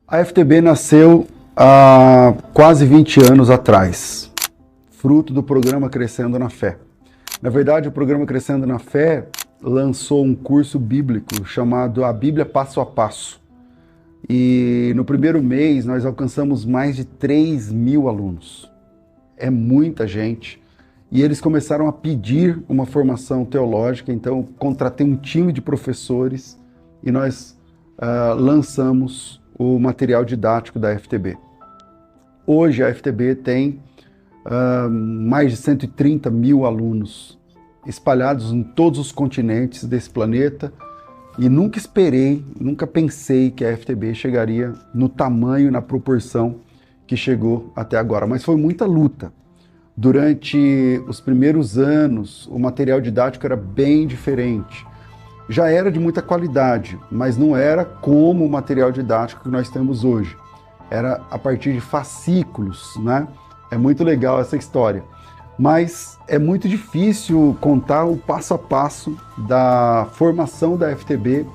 A FTB nasceu há quase 20 anos atrás, fruto do programa Crescendo na Fé. Na verdade, o programa Crescendo na Fé lançou um curso bíblico chamado A Bíblia Passo a Passo. E no primeiro mês nós alcançamos mais de 3.000 alunos. É muita gente. E eles começaram a pedir uma formação teológica, então contratei um time de professores e nós lançamos o material didático da FTB. Hoje a FTB tem mais de 130.000 alunos espalhados em todos os continentes desse planeta e nunca esperei, nunca pensei que a FTB chegaria no tamanho, na proporção que chegou até agora, mas foi muita luta. Durante os primeiros anos, o material didático era bem diferente. Já era de muita qualidade, mas não era como o material didático que nós temos hoje. Era a partir de fascículos, né? É muito legal essa história. Mas é muito difícil contar o passo a passo da formação da FTB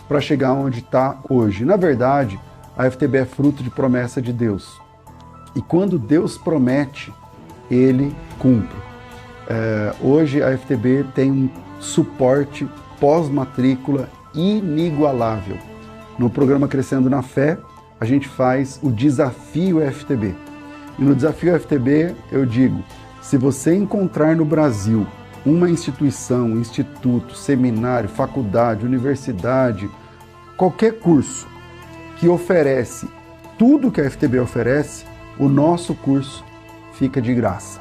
para chegar onde está hoje. Na verdade, a FTB é fruto de promessa de Deus. E quando Deus promete, Ele cumpre. Hoje a FTB tem um suporte pós-matrícula inigualável. No programa Crescendo na Fé, a gente faz o Desafio FTB. E no Desafio FTB, eu digo, se você encontrar no Brasil uma instituição, instituto, seminário, faculdade, universidade, qualquer curso que oferece tudo que a FTB oferece, o nosso curso fica de graça.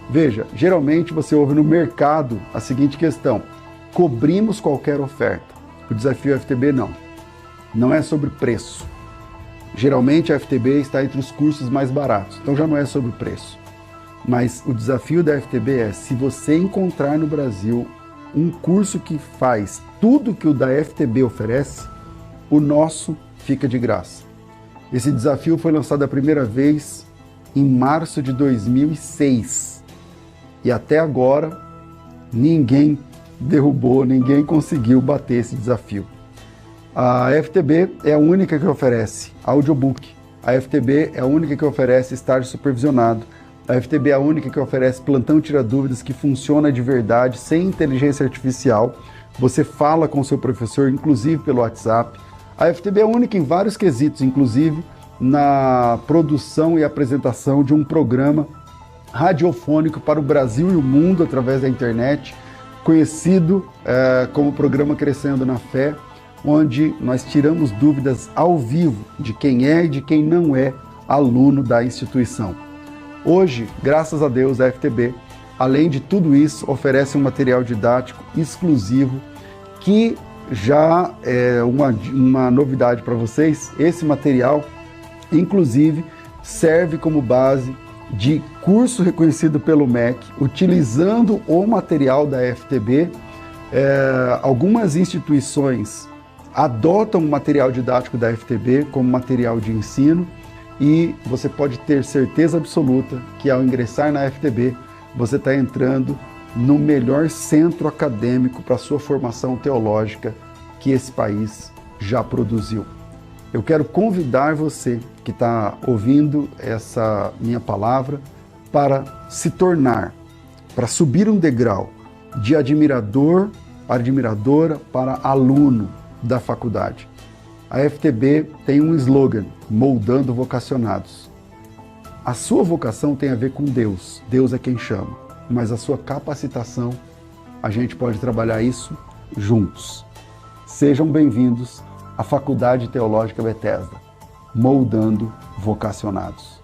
Veja, geralmente você ouve no mercado a seguinte questão: cobrimos qualquer oferta. O Desafio FTB não é sobre preço. Geralmente a FTB está entre os cursos mais baratos, então já não é sobre preço. Mas o desafio da FTB é, se você encontrar no Brasil um curso que faz tudo que o da FTB oferece, o nosso fica de graça. Esse desafio foi lançado a primeira vez em março de 2006 e até agora ninguém derrubou, ninguém conseguiu bater esse desafio. A FTB é a única que oferece audiobook, a FTB é a única que oferece estágio supervisionado, a FTB é a única que oferece plantão tira dúvidas que funciona de verdade, sem inteligência artificial. Você fala com o seu professor, inclusive pelo WhatsApp. A FTB é a única em vários quesitos, inclusive na produção e apresentação de um programa radiofônico para o Brasil e o mundo através da internet, conhecido como Programa Crescendo na Fé, onde nós tiramos dúvidas ao vivo de quem é e de quem não é aluno da instituição. Hoje, graças a Deus, a FTB, além de tudo isso, oferece um material didático exclusivo que já é uma novidade para vocês. Esse material, inclusive, serve como base de curso reconhecido pelo MEC, utilizando o material da FTB. Algumas instituições adotam o material didático da FTB como material de ensino e você pode ter certeza absoluta que ao ingressar na FTB, você está entrando no melhor centro acadêmico para a sua formação teológica que esse país já produziu. Eu quero convidar você que está ouvindo essa minha palavra para se tornar, para subir um degrau de admirador, admiradora para aluno da faculdade. A FTB tem um slogan, moldando vocacionados. A sua vocação tem a ver com Deus, Deus é quem chama, mas a sua capacitação, a gente pode trabalhar isso juntos. Sejam bem-vindos à Faculdade Teológica Bethesda, moldando vocacionados.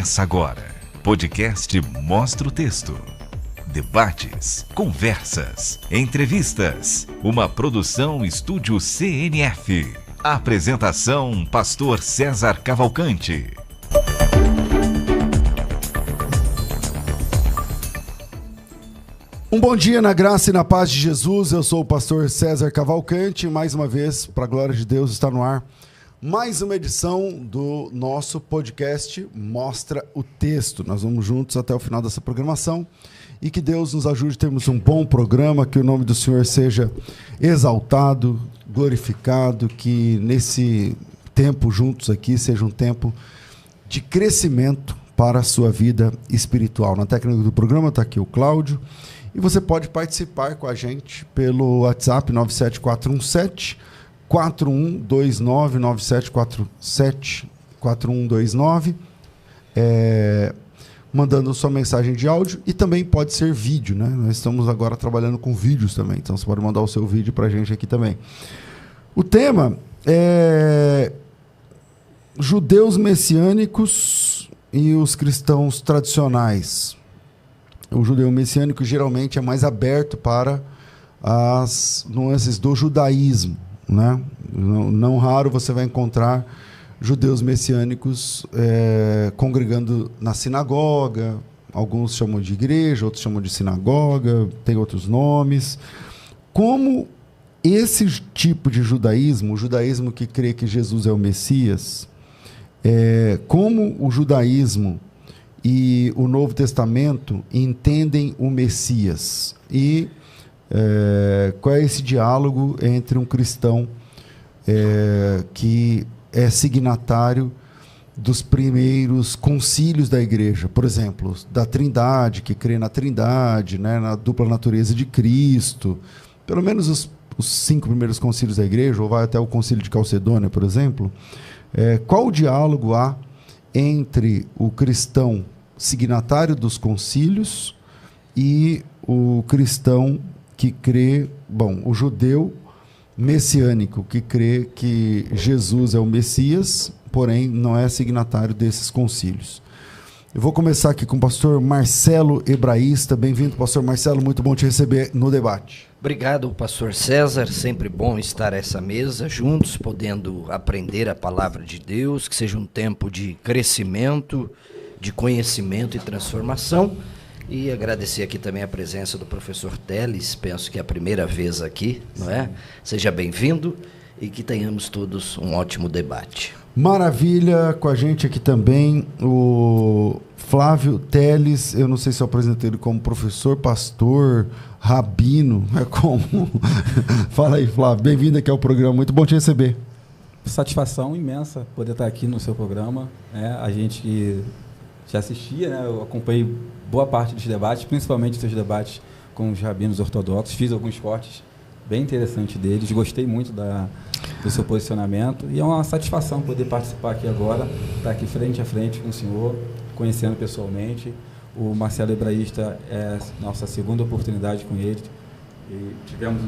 Começa agora. Podcast Mostra o Texto. Debates, conversas, entrevistas. Uma produção Estúdio CNF. Apresentação Pastor César Cavalcante. Um bom dia na graça e na paz de Jesus. Eu sou o pastor César Cavalcante. Mais uma vez, para a glória de Deus, está no ar mais uma edição do nosso podcast Mostra o Texto. Nós vamos juntos até o final dessa programação e que Deus nos ajude a termos um bom programa, que o nome do Senhor seja exaltado, glorificado, que nesse tempo juntos aqui seja um tempo de crescimento para a sua vida espiritual. Na técnica do programa está aqui o Cláudio. E você pode participar com a gente pelo WhatsApp 97417-4129, 9747-4129, mandando sua mensagem de áudio, e também pode ser vídeo, né? Nós estamos agora trabalhando com vídeos também, então você pode mandar o seu vídeo para a gente aqui também. O tema é judeus messiânicos e os cristãos tradicionais. O judeu messiânico geralmente é mais aberto para as nuances do judaísmo, né? Não raro você vai encontrar judeus messiânicos congregando na sinagoga. Alguns chamam de igreja, outros chamam de sinagoga, tem outros nomes. Como esse tipo de judaísmo, o judaísmo que crê que Jesus é o Messias, como o judaísmo e o Novo Testamento entendem o Messias, e qual é esse diálogo entre um cristão que é signatário dos primeiros concílios da igreja, por exemplo, da Trindade, que crê na Trindade, né, na dupla natureza de Cristo, pelo menos os 5 primeiros concílios da igreja, ou vai até o concílio de Calcedônia, por exemplo. Qual o diálogo há entre o cristão signatário dos concílios e o cristão que crê, o judeu messiânico, que crê que Jesus é o Messias, porém não é signatário desses concílios? Eu vou começar aqui com o pastor Marcelo Hebraísta. Bem-vindo, pastor Marcelo, muito bom te receber no debate. Obrigado, pastor César, sempre bom estar a essa mesa juntos, podendo aprender a palavra de Deus, que seja um tempo de crescimento, de conhecimento e transformação. E agradecer aqui também a presença do professor Teles, penso que é a primeira vez aqui, não é? Seja bem-vindo e que tenhamos todos um ótimo debate. Maravilha, com a gente aqui também o Flávio Teles. Eu não sei se eu apresentei ele como professor, pastor, rabino, como? Fala aí, Flávio, bem-vindo aqui ao programa, muito bom te receber. Satisfação imensa poder estar aqui no seu programa, a gente que já assistia, né? Eu acompanhei boa parte dos debates, principalmente os seus debates com os rabinos ortodoxos, fiz alguns cortes bem interessantes deles, gostei muito do seu posicionamento, e é uma satisfação poder participar aqui agora, estar aqui frente a frente com o senhor, conhecendo pessoalmente. O Marcelo Hebraísta é nossa segunda oportunidade com ele, e tivemos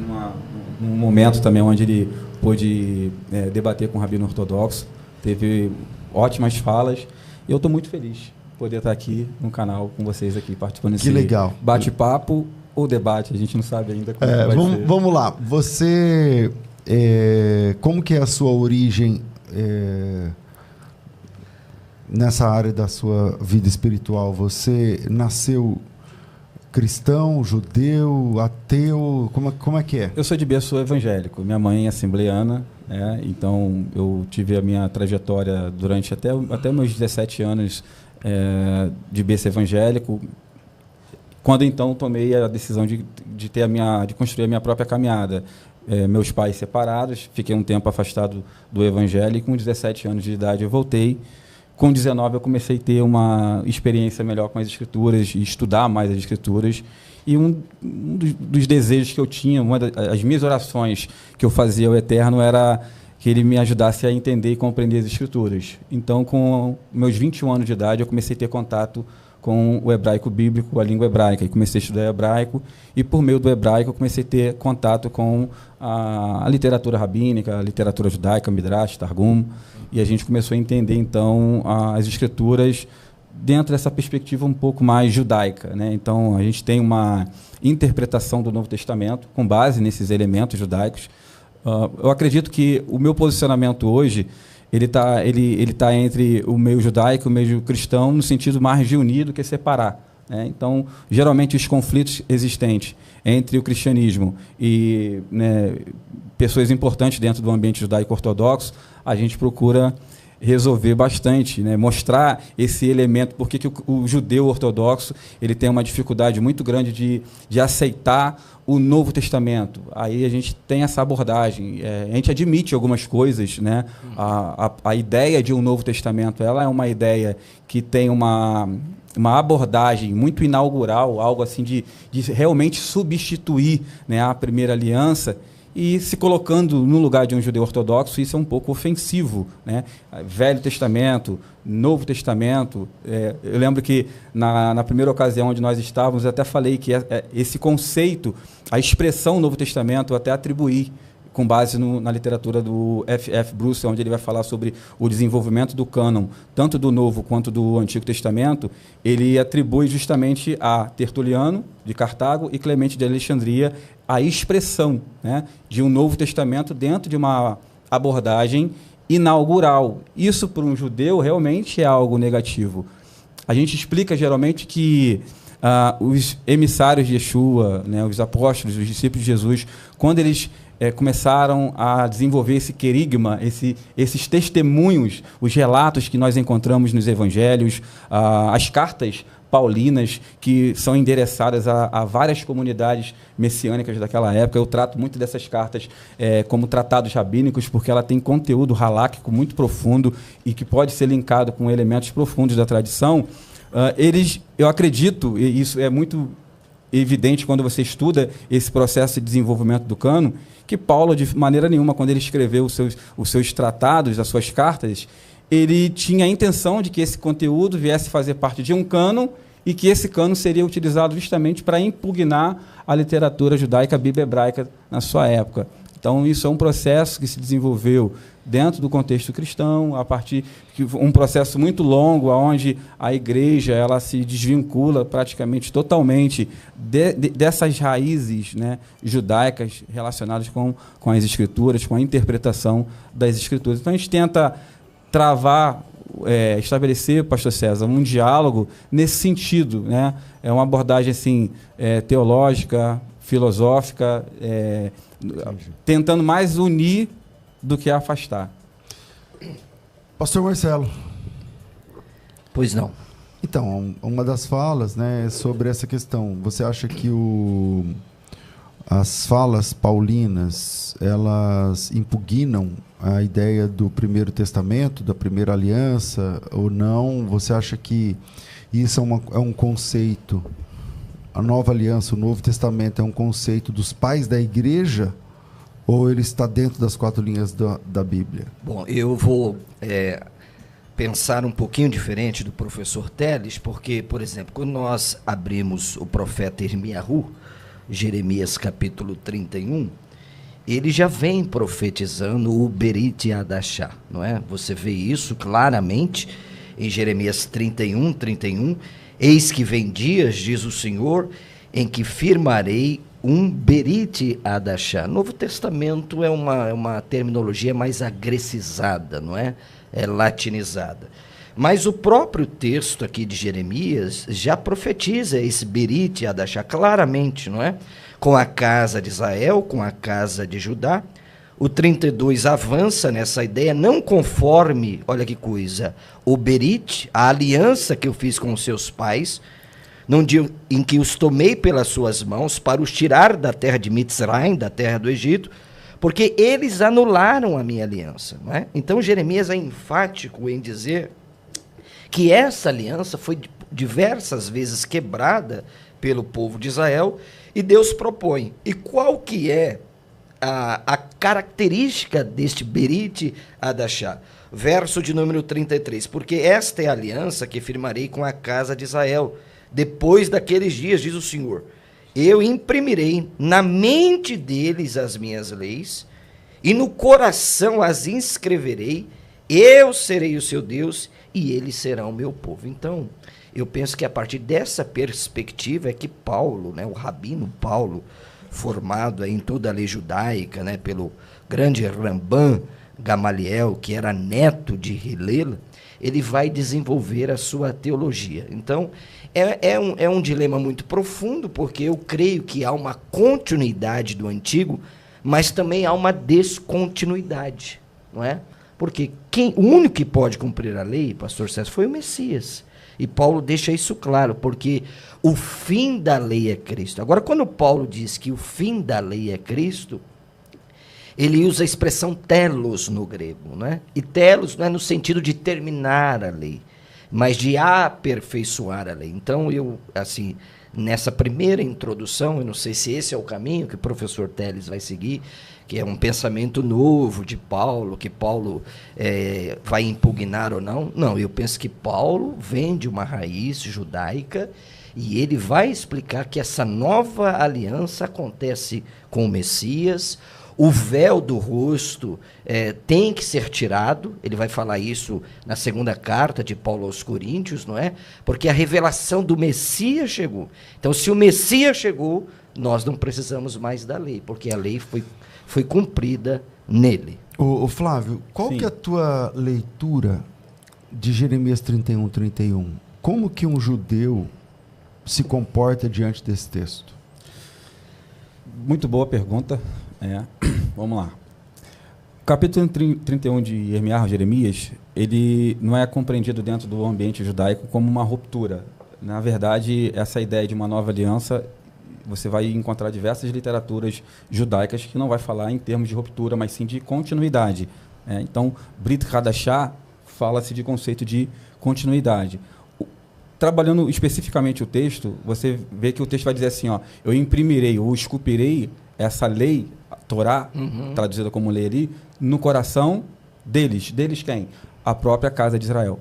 um momento também onde ele pôde debater com o rabino ortodoxo, teve ótimas falas, e eu estou muito feliz poder estar aqui no canal com vocês aqui, participando desse bate-papo ou debate, a gente não sabe ainda como vai ser. Vamos lá, você, como que é a sua origem nessa área da sua vida espiritual? Você nasceu cristão, judeu, ateu, como é que é? Eu sou de berço evangélico, minha mãe é assembleiana, então eu tive a minha trajetória durante até meus 17 anos de berço evangélico, quando então tomei a decisão de construir a minha própria caminhada. Meus pais separados, fiquei um tempo afastado do evangelho, e com 17 anos de idade eu voltei. Com 19 eu comecei a ter uma experiência melhor com as escrituras, e estudar mais as escrituras, e um dos desejos que eu tinha, as minhas orações que eu fazia ao Eterno era que ele me ajudasse a entender e compreender as escrituras. Então, com meus 21 anos de idade, eu comecei a ter contato com o hebraico bíblico, a língua hebraica, e comecei a estudar hebraico, e por meio do hebraico eu comecei a ter contato com a literatura rabínica, a literatura judaica, Midrash, Targum, e a gente começou a entender então as escrituras dentro dessa perspectiva um pouco mais judaica, né? Então, a gente tem uma interpretação do Novo Testamento com base nesses elementos judaicos. Eu acredito que o meu posicionamento hoje ele tá entre o meio judaico e o meio cristão no sentido mais de unir do que separar, né? Então, geralmente, os conflitos existentes entre o cristianismo e, né, pessoas importantes dentro do ambiente judaico ortodoxo, a gente procura resolver bastante, né? Mostrar esse elemento, porque que o judeu ortodoxo ele tem uma dificuldade muito grande de aceitar o Novo Testamento. Aí a gente tem essa abordagem, a gente admite algumas coisas, né? A ideia de um Novo Testamento, ela é uma ideia que tem uma abordagem muito inaugural, algo assim de realmente substituir, né, a primeira aliança, e se colocando no lugar de um judeu ortodoxo, isso é um pouco ofensivo, né? Velho Testamento, Novo Testamento. Eu lembro que na primeira ocasião onde nós estávamos, eu até falei que esse conceito, a expressão Novo Testamento, eu até atribuí com base na literatura do F.F. Bruce, onde ele vai falar sobre o desenvolvimento do cânon, tanto do Novo quanto do Antigo Testamento. Ele atribui justamente a Tertuliano, de Cartago, e Clemente de Alexandria a expressão, né, de um Novo Testamento dentro de uma abordagem inaugural. Isso, para um judeu, realmente é algo negativo. A gente explica, geralmente, que os emissários de Yeshua, né, os apóstolos, os discípulos de Jesus, quando eles começaram a desenvolver esse querigma, esses testemunhos, os relatos que nós encontramos nos evangelhos, as cartas paulinas, que são endereçadas a várias comunidades messiânicas daquela época. Eu trato muito dessas cartas como tratados rabínicos, porque ela tem conteúdo haláquico muito profundo e que pode ser linkado com elementos profundos da tradição. Eu acredito, e isso é muito evidente quando você estuda esse processo de desenvolvimento do cânon, que Paulo, de maneira nenhuma, quando ele escreveu os seus tratados, as suas cartas, ele tinha a intenção de que esse conteúdo viesse fazer parte de um cânon e que esse cânon seria utilizado justamente para impugnar a literatura judaica, a Bíblia hebraica na sua época. Então, isso é um processo que se desenvolveu dentro do contexto cristão, a partir de um processo muito longo, onde a igreja ela se desvincula praticamente totalmente dessas raízes, né, judaicas relacionadas com as escrituras, com a interpretação das escrituras. Então, a gente tenta estabelecer, pastor César, um diálogo nesse sentido, né? É uma abordagem assim, teológica, filosófica, tentando mais unir do que afastar. Pastor Marcelo. Pois não. Então, uma das falas, né, é sobre essa questão. Você acha que as falas paulinas, elas impugnam a ideia do Primeiro Testamento, da Primeira Aliança, ou não? Você acha que isso é um conceito, a Nova Aliança, o Novo Testamento é um conceito dos pais da igreja, ou ele está dentro das quatro linhas da Bíblia? Bom, eu vou pensar um pouquinho diferente do professor Teles, porque, por exemplo, quando nós abrimos o profeta Irmiyahu, Jeremias capítulo 31, ele já vem profetizando o Berit Hadashah, não é? Você vê isso claramente em Jeremias 31, eis que vem dias, diz o Senhor, em que firmarei um Berit Hadashah. Novo Testamento é uma terminologia mais agrecizada, não é? É latinizada. Mas o próprio texto aqui de Jeremias já profetiza esse Berit Hadashah claramente, não é? Com a casa de Israel, com a casa de Judá. O 32 avança nessa ideia, não conforme, olha que coisa, o Berit, a aliança que eu fiz com os seus pais, num dia em que os tomei pelas suas mãos para os tirar da terra de Mitzrayim, da terra do Egito, porque eles anularam a minha aliança, não é? Então Jeremias é enfático em dizer que essa aliança foi diversas vezes quebrada pelo povo de Israel, e Deus propõe. E qual que é a característica deste Berit Hadashah? Verso de número 33, porque esta é a aliança que firmarei com a casa de Israel, depois daqueles dias, diz o Senhor, eu imprimirei na mente deles as minhas leis, e no coração as inscreverei, eu serei o seu Deus, e eles serão meu povo. Então, eu penso que a partir dessa perspectiva é que Paulo, né, o rabino Paulo, formado aí em toda a lei judaica, né, pelo grande Ramban Gamaliel, que era neto de Hillel, ele vai desenvolver a sua teologia. Então, é um dilema muito profundo, porque eu creio que há uma continuidade do antigo, mas também há uma descontinuidade, não é? Porque o único que pode cumprir a lei, pastor César, foi o Messias. E Paulo deixa isso claro, porque o fim da lei é Cristo. Agora, quando Paulo diz que o fim da lei é Cristo, ele usa a expressão telos no grego, né? E telos não é no sentido de terminar a lei, mas de aperfeiçoar a lei. Então, nessa primeira introdução, eu não sei se esse é o caminho que o professor Teles vai seguir, que é um pensamento novo de Paulo, que Paulo vai impugnar ou não. Não, eu penso que Paulo vem de uma raiz judaica e ele vai explicar que essa nova aliança acontece com o Messias. O véu do rosto tem que ser tirado, ele vai falar isso na segunda carta de Paulo aos Coríntios, não é? Porque a revelação do Messias chegou. Então, se o Messias chegou, nós não precisamos mais da lei, porque a lei foi cumprida nele. Ô Flávio, qual que é a tua leitura de Jeremias 31:31? Como que um judeu se comporta diante desse texto? Muito boa pergunta. Vamos lá. O capítulo 31 de Jeremias, ele não é compreendido dentro do ambiente judaico como uma ruptura. Na verdade, essa ideia de uma nova aliança, você vai encontrar diversas literaturas judaicas que não vai falar em termos de ruptura, mas sim de continuidade. Então, Brit Hadashah fala-se de conceito de continuidade. Trabalhando especificamente o texto, você vê que o texto vai dizer assim, eu imprimirei ou esculpirei essa lei, a Torá, traduzida como lei ali, no coração deles. Deles quem? A própria casa de Israel.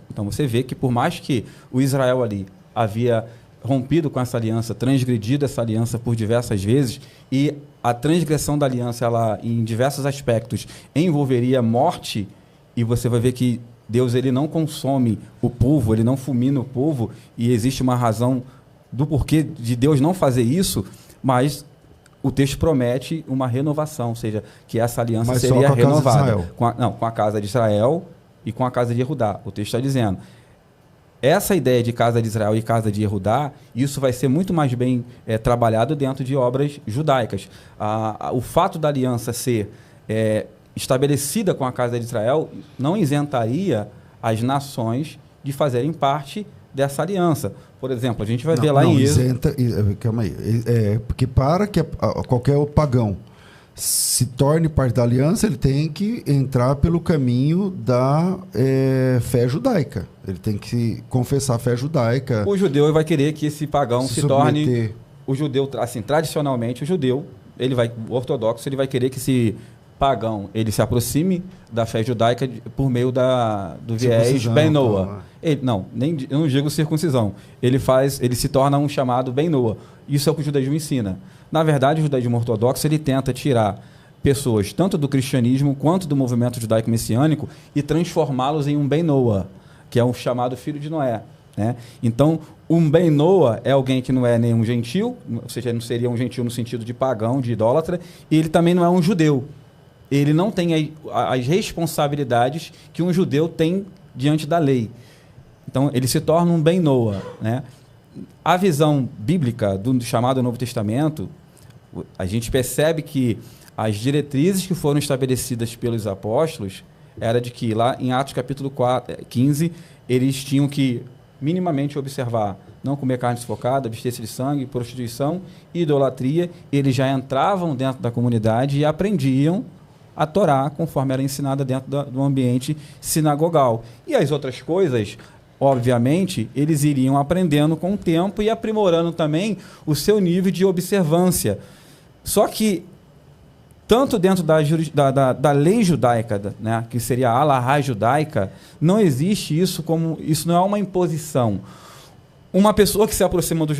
Então você vê que por mais que o Israel ali havia rompido com essa aliança, transgredido essa aliança por diversas vezes, e a transgressão da aliança, ela, em diversos aspectos, envolveria morte, e você vai ver que Deus ele não consome o povo, ele não fulmina o povo, e existe uma razão do porquê de Deus não fazer isso, mas o texto promete uma renovação, ou seja, que essa aliança seria renovada. Com a casa de Israel e com a casa de Judá. O texto está dizendo. Essa ideia de casa de Israel e casa de Judá, isso vai ser muito mais bem trabalhado dentro de obras judaicas. O fato da aliança ser estabelecida com a casa de Israel não isentaria as nações de fazerem parte dessa aliança. Por exemplo, a gente vai ver lá em Êxodo... Calma aí. Porque para que qualquer pagão se torne parte da aliança, ele tem que entrar pelo caminho da fé judaica. Ele tem que confessar a fé judaica. O judeu vai querer que esse pagão se torne... O judeu, assim, tradicionalmente, o ortodoxo, ele vai querer que esse pagão ele se aproxime da fé judaica por meio do viés Ben Noah. Eu não digo circuncisão. Ele se torna um chamado Ben Noah. Isso é o que o judaísmo ensina. Na verdade, o judaísmo ortodoxo ele tenta tirar pessoas tanto do cristianismo quanto do movimento judaico messiânico e transformá-los em um Ben Noah, que é um chamado filho de Noé. Né? Então, um Ben Noah é alguém que não é nenhum gentil, ou seja, não seria um gentil no sentido de pagão, de idólatra, e ele também não é um judeu. Ele não tem as responsabilidades que um judeu tem diante da lei. Então, ele se torna um Ben Noah. Né? A visão bíblica do chamado Novo Testamento, a gente percebe que as diretrizes que foram estabelecidas pelos apóstolos era de que lá em Atos capítulo 15, eles tinham que minimamente observar, não comer carne sufocada, abster-se de sangue, prostituição, idolatria. Eles já entravam dentro da comunidade e aprendiam a Torá conforme era ensinada dentro do ambiente sinagogal. E as outras coisas, obviamente, eles iriam aprendendo com o tempo e aprimorando também o seu nível de observância. Só que, tanto dentro da lei judaica, né, que seria a halahá judaica, não existe isso isso não é uma imposição. Uma pessoa que se aproxima do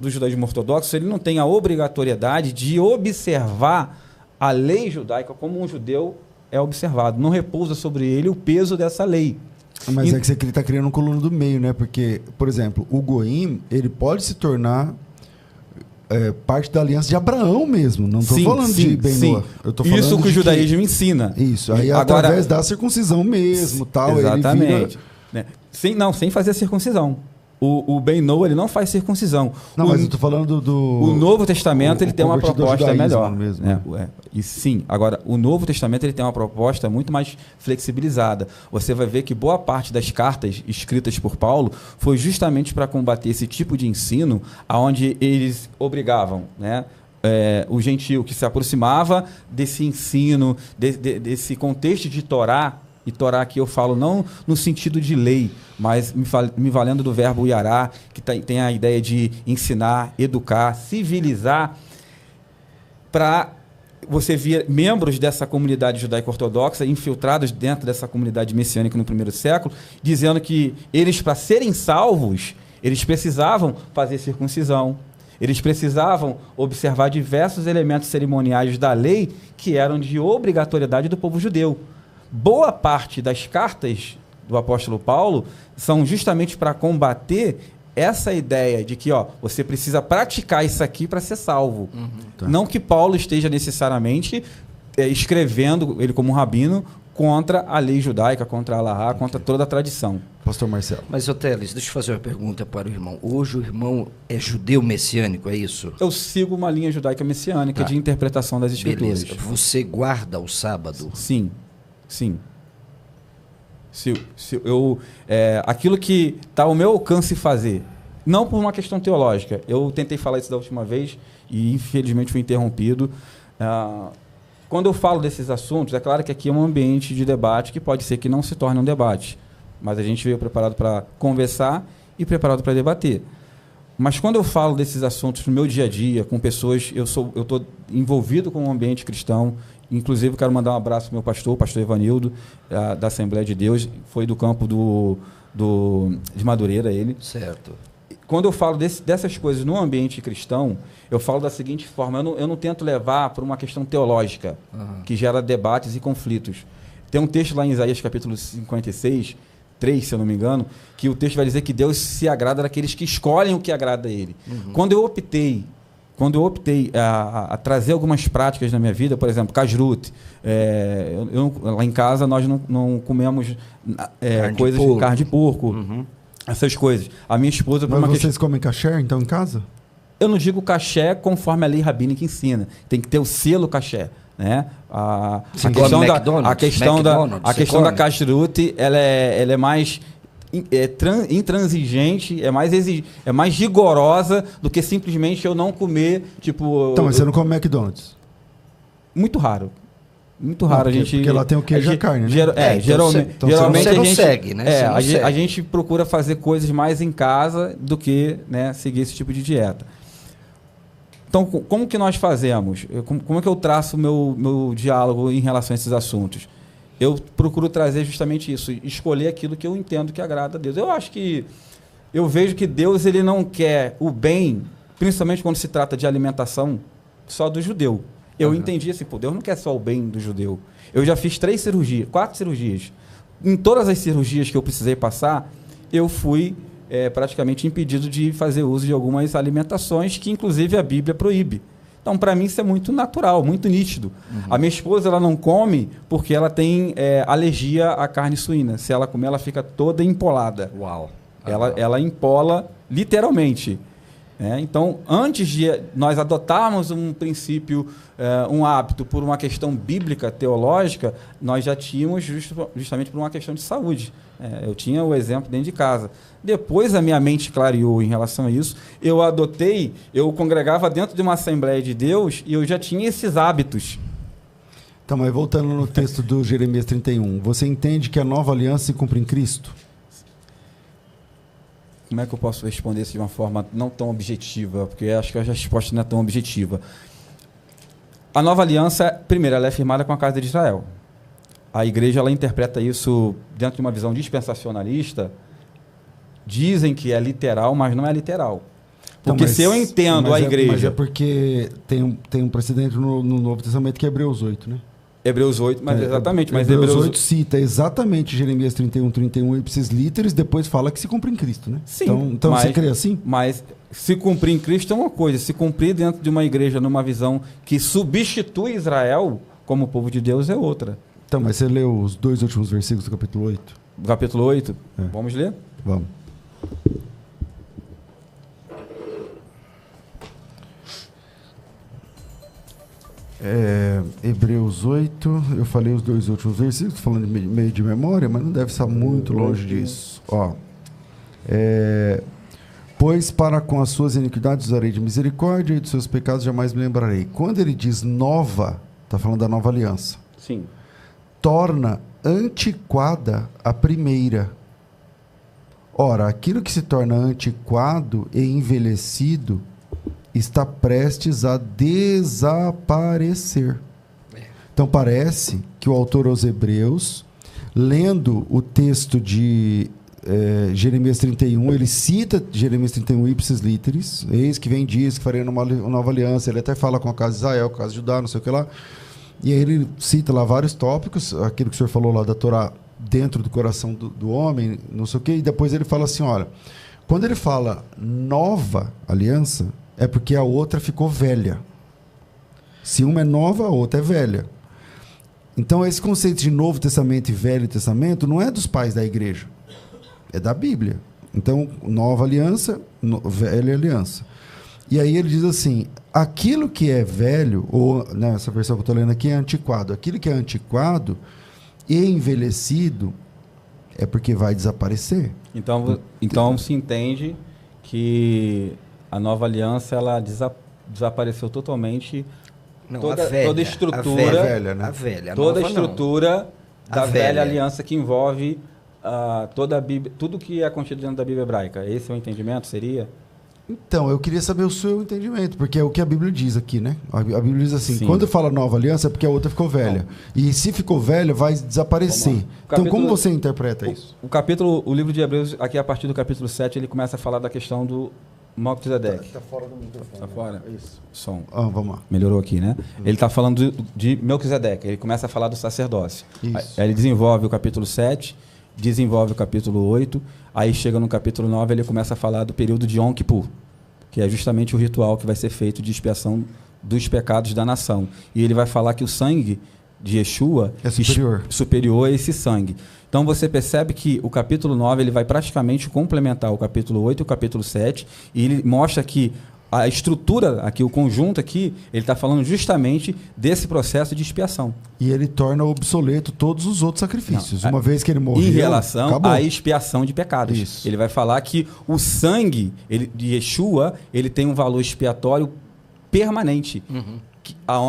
judaísmo ortodoxo, ele não tem a obrigatoriedade de observar a lei judaica como um judeu é observado. Não repousa sobre ele o peso dessa lei. Mas é que você está criando um coluna do meio, né? Porque, por exemplo, o Goim, ele pode se tornar parte da aliança de Abraão mesmo. Não estou falando de Ben-Noa. Isso que o judaísmo ensina. Isso. Aí agora, através da circuncisão mesmo, tal. Exatamente. Ele vira... sem fazer a circuncisão. O Ben-Noa, ele não faz circuncisão. Não, mas eu estou falando do... O Novo Testamento, ele tem uma proposta melhor. Mesmo. E sim, agora, o Novo Testamento, ele tem uma proposta muito mais flexibilizada. Você vai ver que boa parte das cartas escritas por Paulo foi justamente para combater esse tipo de ensino, onde eles obrigavam, né? O gentio que se aproximava desse ensino, desse contexto de Torá. E Torá aqui eu falo não no sentido de lei, mas me valendo do verbo iará, que tem a ideia de ensinar, educar, civilizar, para você ver membros dessa comunidade judaico-ortodoxa infiltrados dentro dessa comunidade messiânica no primeiro século, dizendo que eles, para serem salvos, eles precisavam fazer circuncisão, eles precisavam observar diversos elementos cerimoniais da lei que eram de obrigatoriedade do povo judeu. Boa parte das cartas do apóstolo Paulo são justamente para combater essa ideia de que você precisa praticar isso aqui para ser salvo. Tá. Não que Paulo esteja necessariamente escrevendo, ele como um rabino, contra a lei judaica, contra a Alahá, contra toda a tradição. Pastor Marcelo. Mas, Teles, deixa eu fazer uma pergunta para o irmão. Hoje o irmão é judeu messiânico, é isso? Eu sigo uma linha judaica messiânica de interpretação das escrituras. Beleza. Você guarda o sábado? Sim. Aquilo que está ao meu alcance fazer, não por uma questão teológica. Eu tentei falar isso da última vez e infelizmente fui interrompido. Quando eu falo desses assuntos, é claro que aqui é um ambiente de debate que pode ser que não se torne um debate, mas a gente veio preparado para conversar e preparado para debater. Mas quando eu falo desses assuntos no meu dia a dia, com pessoas, eu estou envolvido com o ambiente cristão. Inclusive, quero mandar um abraço ao meu pastor, o pastor Evanildo, da Assembleia de Deus, foi do campo de Madureira, ele. Certo. Quando eu falo dessas coisas no ambiente cristão, eu falo da seguinte forma, eu não tento levar para uma questão teológica, que gera debates e conflitos. Tem um texto lá em Isaías, capítulo 56, 3, se eu não me engano, que o texto vai dizer que Deus se agrada daqueles que escolhem o que agrada a Ele. Quando eu optei a trazer algumas práticas na minha vida, por exemplo, kashrut, lá em casa nós não comemos carne de porco, essas coisas. A minha esposa... Mas vocês comem kasher, então, em casa? Eu não digo kasher conforme a lei rabínica ensina. Tem que ter o selo kasher. Né? A questão da kashrut, ela é mais... intransigente, é mais rigorosa do que simplesmente eu não comer, tipo... Então, mas você não come McDonald's? Muito raro. Muito raro. Porque lá tem o queijo e a carne, né? Geralmente você não segue, né? A gente procura fazer coisas mais em casa do que, né, seguir esse tipo de dieta. Então, como que nós fazemos? Como é que eu traço o meu diálogo em relação a esses assuntos? Eu procuro trazer justamente isso, escolher aquilo que eu entendo que agrada a Deus. Eu vejo que Deus ele não quer o bem, principalmente quando se trata de alimentação, só do judeu. Eu entendi assim, Deus não quer só o bem do judeu. Eu já fiz 4 cirurgias. Em todas as cirurgias que eu precisei passar, eu fui praticamente impedido de fazer uso de algumas alimentações que, inclusive, a Bíblia proíbe. Então, para mim, isso é muito natural, muito nítido. A minha esposa ela não come porque ela tem alergia à carne suína. Se ela comer, ela fica toda empolada. Uau! Ela empola literalmente. Então, antes de nós adotarmos um princípio, um hábito por uma questão bíblica, teológica, nós já tínhamos justamente por uma questão de saúde. Eu tinha o exemplo dentro de casa. Depois a minha mente clareou em relação a isso. Eu congregava dentro de uma Assembleia de Deus e eu já tinha esses hábitos. Então, mas voltando no texto do Jeremias 31, você entende que a nova aliança se cumpre em Cristo? Como é que eu posso responder isso de uma forma não tão objetiva? Porque acho que a resposta não é tão objetiva. A nova aliança, primeiro, ela é firmada com a casa de Israel. A igreja ela interpreta isso dentro de uma visão dispensacionalista. Dizem que é literal, mas não é literal. Porque se eu entendo a igreja... Mas é porque tem um precedente no Novo Testamento que é Hebreus 8, né? Hebreus 8, mas exatamente. Mas Hebreus 8 cita exatamente Jeremias 31, ipsis literis, depois fala que se cumpre em Cristo, né? Sim. Então você crê assim? Mas se cumprir em Cristo é uma coisa, se cumprir dentro de uma igreja, numa visão que substitui Israel como povo de Deus, é outra. Então, mas você leu os 2 últimos versículos do capítulo 8? Capítulo 8, vamos ler? Vamos. Hebreus 8, eu falei os 2 últimos versículos, falando meio de memória, mas não deve estar muito longe disso. Ó, pois para com as suas iniquidades usarei de misericórdia e dos seus pecados jamais me lembrarei. Quando ele diz nova, está falando da nova aliança. Sim. Torna antiquada a primeira. Ora, aquilo que se torna antiquado e envelhecido está prestes a desaparecer. Então parece que o autor aos Hebreus, lendo o texto de Jeremias 31, ele cita Jeremias 31 ipsis literis, eis que vem dias que farei uma nova aliança, ele até fala com a casa de Israel, com a casa de Judá, não sei o que lá, e aí ele cita lá vários tópicos, aquilo que o senhor falou lá da Torá dentro do coração do homem, não sei o que, e depois ele fala assim, olha, quando ele fala nova aliança, é porque a outra ficou velha. Se uma é nova, a outra é velha. Então, esse conceito de Novo Testamento e Velho Testamento não é dos pais da igreja. É da Bíblia. Então, nova aliança, velha aliança. E aí ele diz assim, aquilo que é velho, ou nessa versão que eu estou lendo aqui, é antiquado. Aquilo que é antiquado e envelhecido é porque vai desaparecer. Então se entende que a nova aliança ela desapareceu totalmente. Não, toda a estrutura, toda a estrutura da velha aliança que envolve toda a Bíblia, tudo que é contido dentro da Bíblia hebraica. Esse é o entendimento? Seria? Então, eu queria saber o seu entendimento, porque é o que a Bíblia diz aqui, né? A Bíblia diz assim, quando fala nova aliança é porque a outra ficou velha. E se ficou velha, vai desaparecer. Então, como você interpreta isso? O livro de Hebreus, aqui a partir do capítulo 7, ele começa a falar da questão do Melquisedeque. Está fora do microfone. Está fora? Isso. Som. Vamos lá. Melhorou aqui, né? Ele está falando de Melquisedeque. Ele começa a falar do sacerdócio. Isso. Aí ele desenvolve o capítulo 7, desenvolve o capítulo 8, aí chega no capítulo 9, ele começa a falar do período de Yom Kippur, que é justamente o ritual que vai ser feito de expiação dos pecados da nação. E ele vai falar que o sangue de Yeshua é superior a esse sangue. Então você percebe que o capítulo 9 ele vai praticamente complementar o capítulo 8 e o capítulo 7, e ele mostra que a estrutura aqui, o conjunto aqui, ele está falando justamente desse processo de expiação. E ele torna obsoleto todos os outros sacrifícios. Uma vez que ele morreu, em relação acabou. à expiação de pecados. Isso. Ele vai falar que o sangue de Yeshua, ele tem um valor expiatório permanente. Uhum.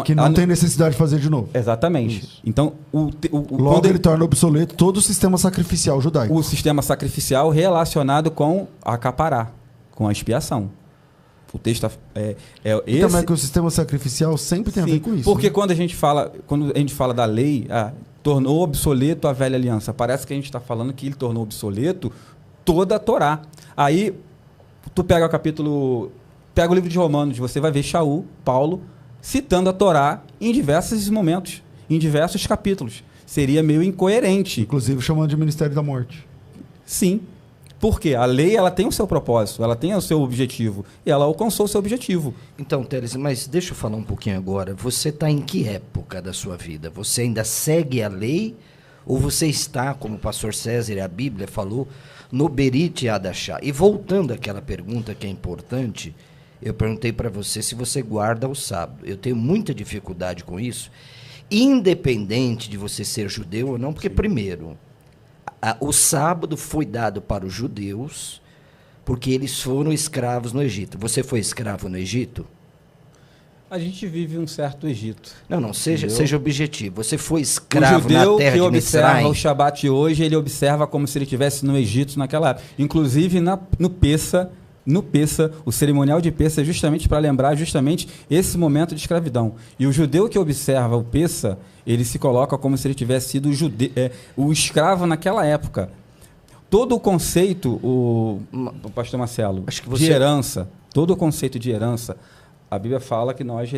Que não tem necessidade de fazer de novo. Exatamente. Isso. Então, logo ele torna obsoleto todo o sistema sacrificial judaico. O sistema sacrificial relacionado com a capará, com a expiação. O texto esse... Então, é que o sistema sacrificial sempre tem a ver com isso. Porque, né? quando a gente fala da lei, tornou obsoleto a velha aliança. Parece que a gente está falando que ele tornou obsoleto toda a Torá. Aí, tu pega o livro de Romanos, você vai ver Paulo, citando a Torá em diversos momentos, em diversos capítulos. Seria meio incoerente. Inclusive chamando de ministério da morte. Sim. Porque a lei ela tem o seu propósito, ela tem o seu objetivo, e ela alcançou o seu objetivo. Então, Teres, mas deixa eu falar um pouquinho agora. Você está em que época da sua vida? Você ainda segue a lei? Ou você está, como o pastor César e a Bíblia falou, no Berit Hadashah? E voltando àquela pergunta que é importante, eu perguntei para você se você guarda o sábado. Eu tenho muita dificuldade com isso, independente de você ser judeu ou não, porque, primeiro, o sábado foi dado para os judeus porque eles foram escravos no Egito. Você foi escravo no Egito? A gente vive um certo Egito. Não, seja objetivo. Você foi escravo na terra de Mitzrayim? O judeu que observa o Shabat hoje, ele observa como se ele estivesse no Egito naquela época. Inclusive, no Pessa, o cerimonial de Pessa é justamente para lembrar justamente esse momento de escravidão. E o judeu que observa o Pessa, ele se coloca como se ele tivesse sido o escravo naquela época. Todo o conceito, o pastor Marcelo, de herança, todo o conceito de herança, A Bíblia fala que nós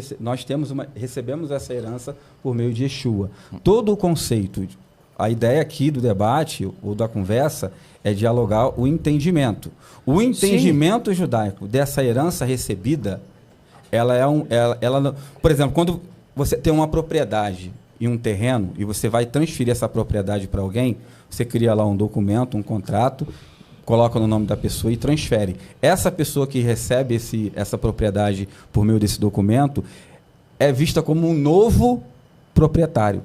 recebemos essa herança por meio de Yeshua. Todo o conceito, a ideia aqui do debate ou da conversa é dialogar o entendimento. O entendimento judaico dessa herança recebida, por exemplo, quando você tem uma propriedade em um terreno e você vai transferir essa propriedade para alguém, você cria lá um documento, um contrato, coloca no nome da pessoa e transfere. Essa pessoa que recebe essa propriedade por meio desse documento é vista como um novo proprietário.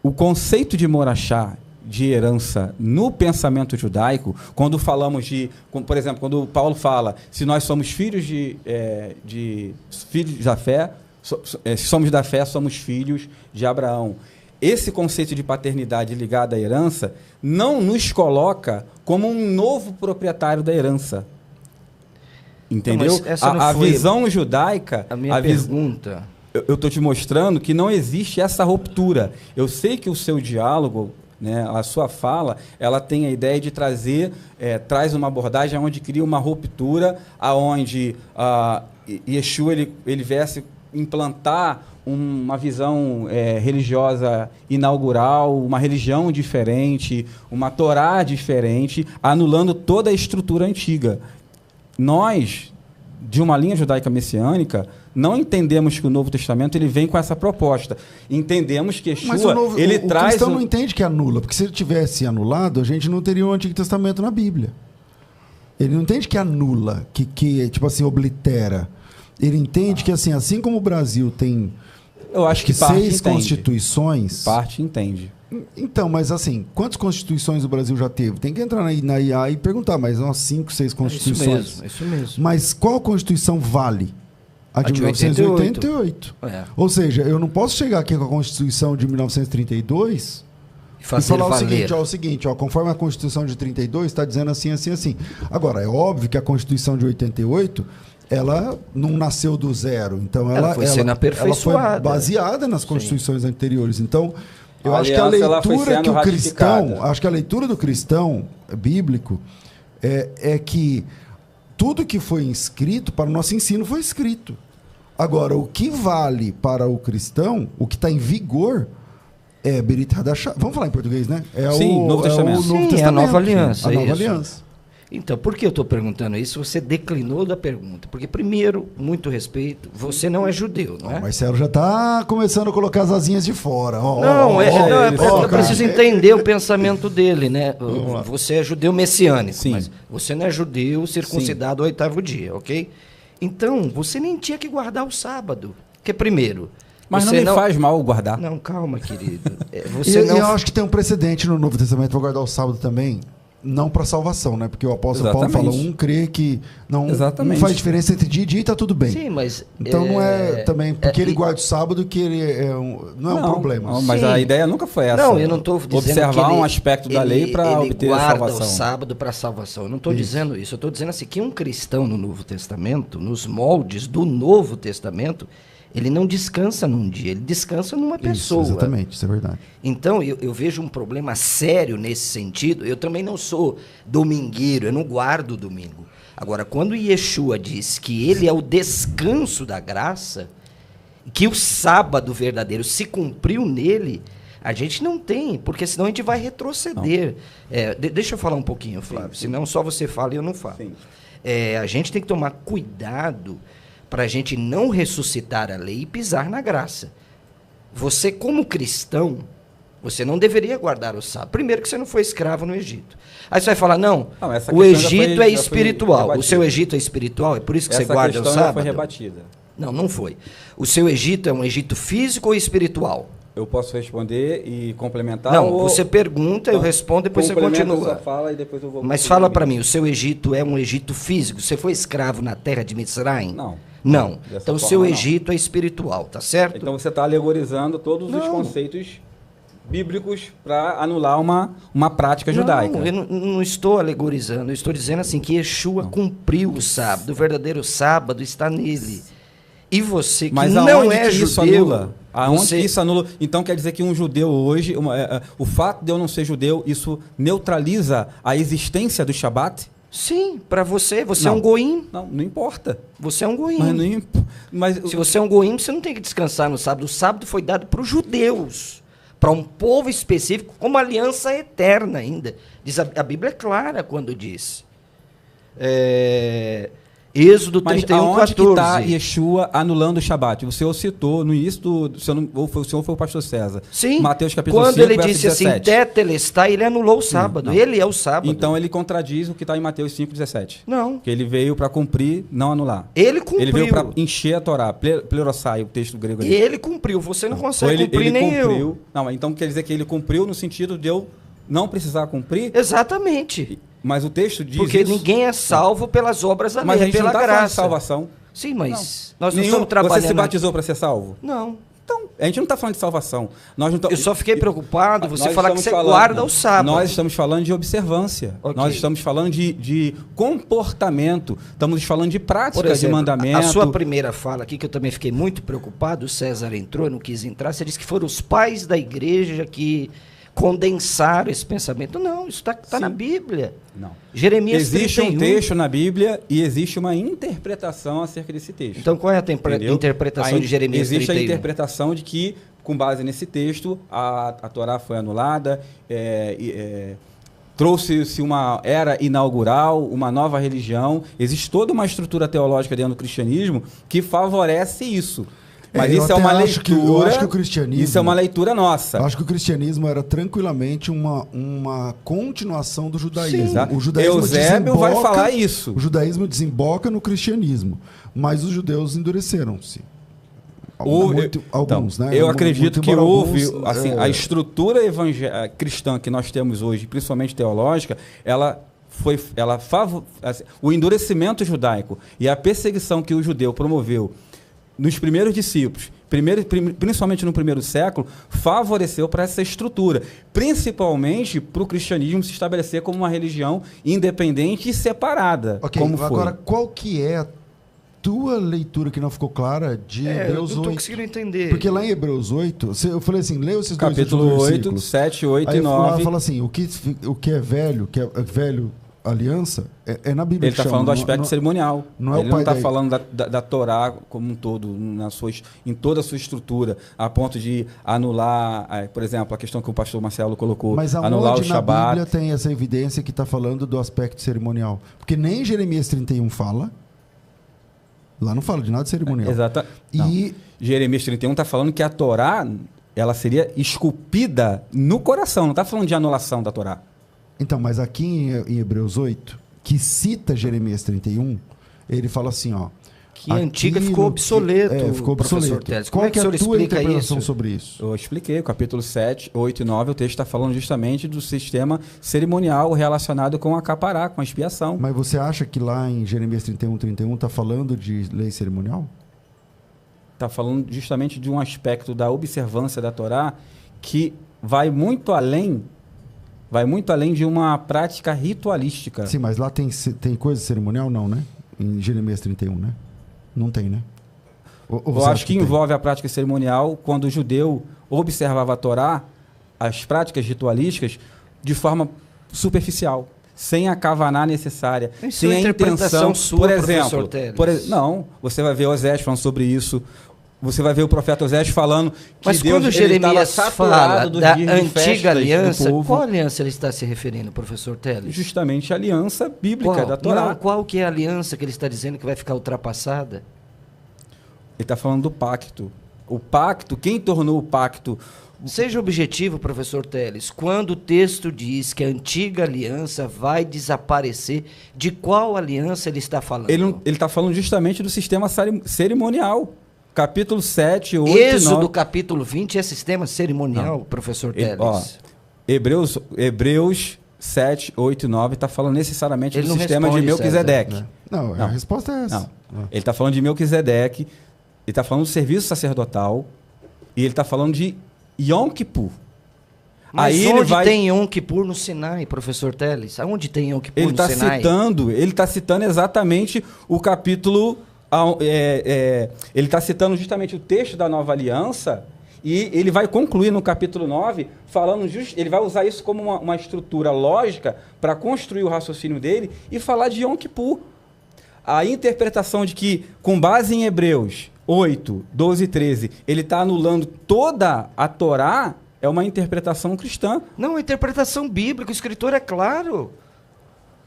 O conceito de morachá, de herança, no pensamento judaico, quando falamos por exemplo, quando Paulo fala, se nós somos filhos filhos da fé, se somos da fé, somos filhos de Abraão. Esse conceito de paternidade ligado à herança não nos coloca como um novo proprietário da herança. Entendeu? Não, essa não a foi visão judaica... A minha pergunta... Eu estou te mostrando que não existe essa ruptura. Eu sei que o seu diálogo, né, a sua fala, ela tem a ideia de traz uma abordagem onde cria uma ruptura, aonde Yeshua ele viesse implantar uma visão religiosa inaugural, uma religião diferente, uma Torá diferente, anulando toda a estrutura antiga. Nós, de uma linha judaica messiânica, não entendemos que o Novo Testamento ele vem com essa proposta. Entendemos que Yeshua, o cristão não entende que anula, porque se ele tivesse anulado, a gente não teria o Antigo Testamento na Bíblia. Ele não entende que anula, que tipo assim, oblitera. Ele entende que assim como o Brasil tem... Eu acho que 6 constituições... Parte entende. Então, mas assim, quantas constituições o Brasil já teve? Tem que entrar na IA e perguntar, mas umas 5, 6 constituições. Isso mesmo. Mas qual Constituição vale? A de 1988. Ou seja, eu não posso chegar aqui com a Constituição de 1932 e falar o seguinte, conforme a Constituição de 32 está dizendo assim, assim, assim. Agora, é óbvio que a Constituição de 88... ela não nasceu do zero, então ela foi sendo aperfeiçoada. Ela foi baseada nas constituições anteriores. Então, eu acho que a leitura que o cristão, acho que a leitura do cristão bíblico é que tudo que foi escrito para o nosso ensino foi escrito. Agora, o que vale para o cristão, o que está em vigor, é Berit Hadashah. Vamos falar em português, né? Novo Testamento. É a Nova Aliança. A Nova Aliança. Então, por que eu estou perguntando isso? Você declinou da pergunta. Porque, primeiro, muito respeito, você não é judeu, não é? O Marcelo já está começando a colocar as asinhas de fora. Eu preciso entender o pensamento dele, né? Você é judeu messiânico, mas você não é judeu circuncidado ao 8º dia, ok? Então, você nem tinha que guardar o sábado. Porque, primeiro... Mas não me faz mal guardar. Não, calma, querido. Eu acho que tem um precedente no Novo Testamento para guardar o sábado também. Não para salvação, né? Porque o apóstolo Paulo fala, crê que não faz diferença entre dia e dia e está tudo bem. Sim, mas... Então não é também porque ele guarda o sábado que ele não é um problema. Não, mas a ideia nunca foi essa. Não, eu não estou dizendo observar um aspecto da lei para obter a salvação. Ele guarda o sábado para a salvação. Eu não estou dizendo isso. Eu estou dizendo assim, que um cristão no Novo Testamento, nos moldes do Novo Testamento, ele não descansa num dia, ele descansa numa pessoa. Exatamente, isso é verdade. Então, eu vejo um problema sério nesse sentido. Eu também não sou domingueiro, eu não guardo o domingo. Agora, quando Yeshua diz que ele é o descanso da graça, que o sábado verdadeiro se cumpriu nele, a gente não tem, porque senão a gente vai retroceder. Deixa eu falar um pouquinho, Flávio, senão só você fala e eu não falo. A gente tem que tomar cuidado para a gente não ressuscitar a lei e pisar na graça. Você, como cristão, você não deveria guardar o sábado. Primeiro que você não foi escravo no Egito. Aí você vai falar, o Egito é espiritual. O seu Egito é espiritual, é por isso que você guarda o sábado? Já foi rebatida. Não foi. O seu Egito é um Egito físico ou espiritual? Eu posso responder e complementar? Você pergunta, eu respondo, depois você continua. Fala e depois eu vou. Mas fala para mim, o seu Egito é um Egito físico? Você foi escravo na terra de Mitzrayim? Não. Então o seu Egito é espiritual, tá certo? Então você está alegorizando todos os conceitos bíblicos para anular uma prática judaica. Eu não estou alegorizando, eu estou dizendo assim que Yeshua cumpriu o sábado, o verdadeiro sábado está nele. E você que não é judeu... Isso anula? Aonde que isso anula? Então quer dizer que um judeu hoje, o fato de eu não ser judeu, isso neutraliza a existência do Shabat? Sim, para você é um goim. Não importa. Você é um goim. Mas Se você é um goim, você não tem que descansar no sábado. O sábado foi dado para os judeus, para um povo específico, como aliança eterna ainda. Diz a Bíblia é clara quando diz. Êxodo 31, aonde 14. que está Yeshua anulando o Shabat? O senhor citou no início do... O senhor foi o pastor César. Sim, Mateus capítulo quando 5, ele verso disse 17. assim, tetelestai, ele anulou o sábado. Não. Ele é o sábado. Então ele contradiz o que está em Mateus 5,17. Não. Que ele veio para cumprir, não anular. Ele cumpriu. Ele veio para encher a Torá, plerosai, o texto grego ali. Ele cumpriu. Você não consegue Ou cumprir, nem cumpriu. eu. Não, então quer dizer que ele cumpriu no sentido de eu não precisar cumprir? Exatamente. Mas o texto diz Porque isso. ninguém é salvo pelas obras da lei, Mas a gente pela não está falando de graça. salvação. Sim, mas Não. nós não estamos trabalhando... Você se batizou para ser salvo? Não. Então, a gente não está falando de salvação. Nós não Eu só fiquei preocupado você Nós falar que estamos você falando- guarda o sábado. Nós estamos falando de observância. Ok. Nós estamos falando de comportamento. Estamos falando de prática, Por exemplo, de mandamento. a sua primeira fala aqui, que eu também fiquei muito preocupado, o César entrou, eu não quis entrar, você disse que foram os pais da igreja que condensaram esse pensamento. Não, isso está na Bíblia. Não. Jeremias Existe 31. um texto na Bíblia e existe uma interpretação acerca desse texto. Então qual é a Entendeu? interpretação de Jeremias Existe 31? a interpretação de que, com base nesse texto, a Torá foi anulada, trouxe-se uma era inaugural, uma nova religião. Existe toda uma estrutura teológica dentro do cristianismo que favorece isso. Mas eu isso é até uma acho que- leitura. eu acho que o cristianismo- Isso é uma leitura nossa. Eu acho que o cristianismo era tranquilamente uma continuação do judaísmo. Exato. O judaísmo Eusébio vai falar isso. O judaísmo desemboca no cristianismo, mas os judeus endureceram-se. Alguns, né? Eu acredito que embora houve, alguns, assim, a estrutura cristã que nós temos hoje, principalmente teológica, o endurecimento judaico e a perseguição que o judeu promoveu nos primeiros discípulos, principalmente no primeiro século, favoreceu para essa estrutura, principalmente para o cristianismo se estabelecer como uma religião independente e separada, Ok, como foi. agora qual que é a tua leitura que não ficou clara de eu Hebreus não estou 8? conseguindo entender. Porque lá em Hebreus 8, eu falei assim, lê esses dois Capítulo últimos 8, versículos. 7, 8 Aí e lá 9. fala assim, o que é velho aliança, é na Bíblia Ele que está chama, falando do não- aspecto não- cerimonial. não é Ele o não pai está da- falando da Torá como um todo, em toda a sua estrutura, a ponto de anular, por exemplo, a questão que o pastor Marcelo colocou, Mas anular o aonde na Shabat. Bíblia tem essa evidência que está falando do aspecto cerimonial? Porque nem Jeremias 31 fala. Lá não fala de nada de cerimonial. Exata. E Não. Jeremias 31 está falando que a Torá ela seria esculpida no coração, não está falando de anulação da Torá. então, mas aqui em Hebreus 8, que cita Jeremias 31, ele fala assim, ó. Que a antiga ficou obsoleto, ficou professor obsoleto. Teles. Qual Como é que que é o a senhor tua explica interpretação isso? sobre isso? Eu expliquei, o capítulo 7, 8 e 9, o texto está falando justamente do sistema cerimonial relacionado com a capará, com a expiação. Mas você acha que lá em Jeremias 31 está falando de lei cerimonial? Está falando justamente de um aspecto da observância da Torá que vai muito além de uma prática ritualística. Sim, mas lá tem coisa cerimonial? Não, né? Em Jeremias 31, né? Não tem, né? Ou Eu você acho acha que tem? envolve a prática cerimonial quando o judeu observava a Torá, as práticas ritualísticas, de forma superficial, sem a kavaná necessária, Isso sem é a interpretação intenção. sua, por professor exemplo, Teles. não, você vai ver Osés falando sobre isso. Você vai ver o profeta Osés falando que Mas Deus quando ele estava Jeremias saturado fala dos da dias de festas antiga do aliança, povo. qual aliança ele está se referindo, professor Teles? Justamente a aliança bíblica Qual? da Torá. Não, qual que é a aliança que ele está dizendo que vai ficar ultrapassada? Ele está falando do pacto. O pacto, quem tornou o pacto? Seja objetivo, professor Teles. Quando o texto diz que a antiga aliança vai desaparecer, de qual aliança ele está falando? Ele está falando justamente do sistema cerimonial. Capítulo 7, 8 e Êxodo 9. capítulo 20 é sistema cerimonial, professor Ele- Teles. ó, Hebreus 7, 8 e 9 está falando necessariamente Ele do não sistema de responde, Melquisedeque. César. Não, a Não. resposta é essa. Não. Ele está falando de Melquisedeque, ele está falando do serviço sacerdotal e ele está falando de Yom Kippur. Mas Aí onde ele vai, tem Yom Kippur no Sinai, professor Teles? Aonde tem Yom Kippur ele no Sinai? ele está citando exatamente o capítulo, ele está citando justamente o texto da Nova Aliança E ele vai concluir no capítulo 9, falando ele vai usar isso como uma estrutura lógica para construir o raciocínio dele e falar de Yom Kippur. A interpretação de que, com base em Hebreus 8, 12 e 13, ele está anulando toda a Torá, é uma interpretação cristã. Não, a interpretação bíblica, o escritor é claro.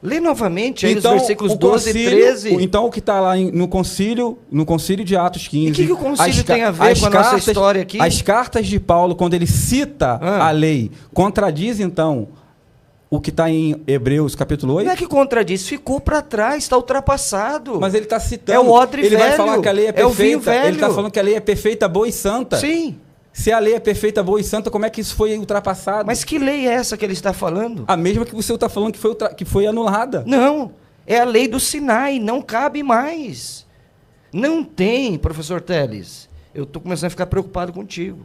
Lê novamente aí os versículos 12 e 13. Então, o que está lá no concílio de Atos 15... E o que o concílio tem a ver com a nossa história aqui? As cartas de Paulo, quando ele cita a lei, contradiz, então, o que está em Hebreus, capítulo 8? Não é que contradiz, ficou para trás, está ultrapassado. Mas ele está citando... É o odre velho. Ele vai falar que a lei é perfeita. É o vinho velho. Ele está falando que a lei é perfeita, boa e santa. Sim. Se a lei é perfeita, boa e santa, como é que isso foi ultrapassado? Mas que lei é essa que ele está falando? A mesma que você está falando que foi anulada. Não, é a lei do Sinai, não cabe mais. Não tem, professor Teles. Eu estou começando a ficar preocupado contigo.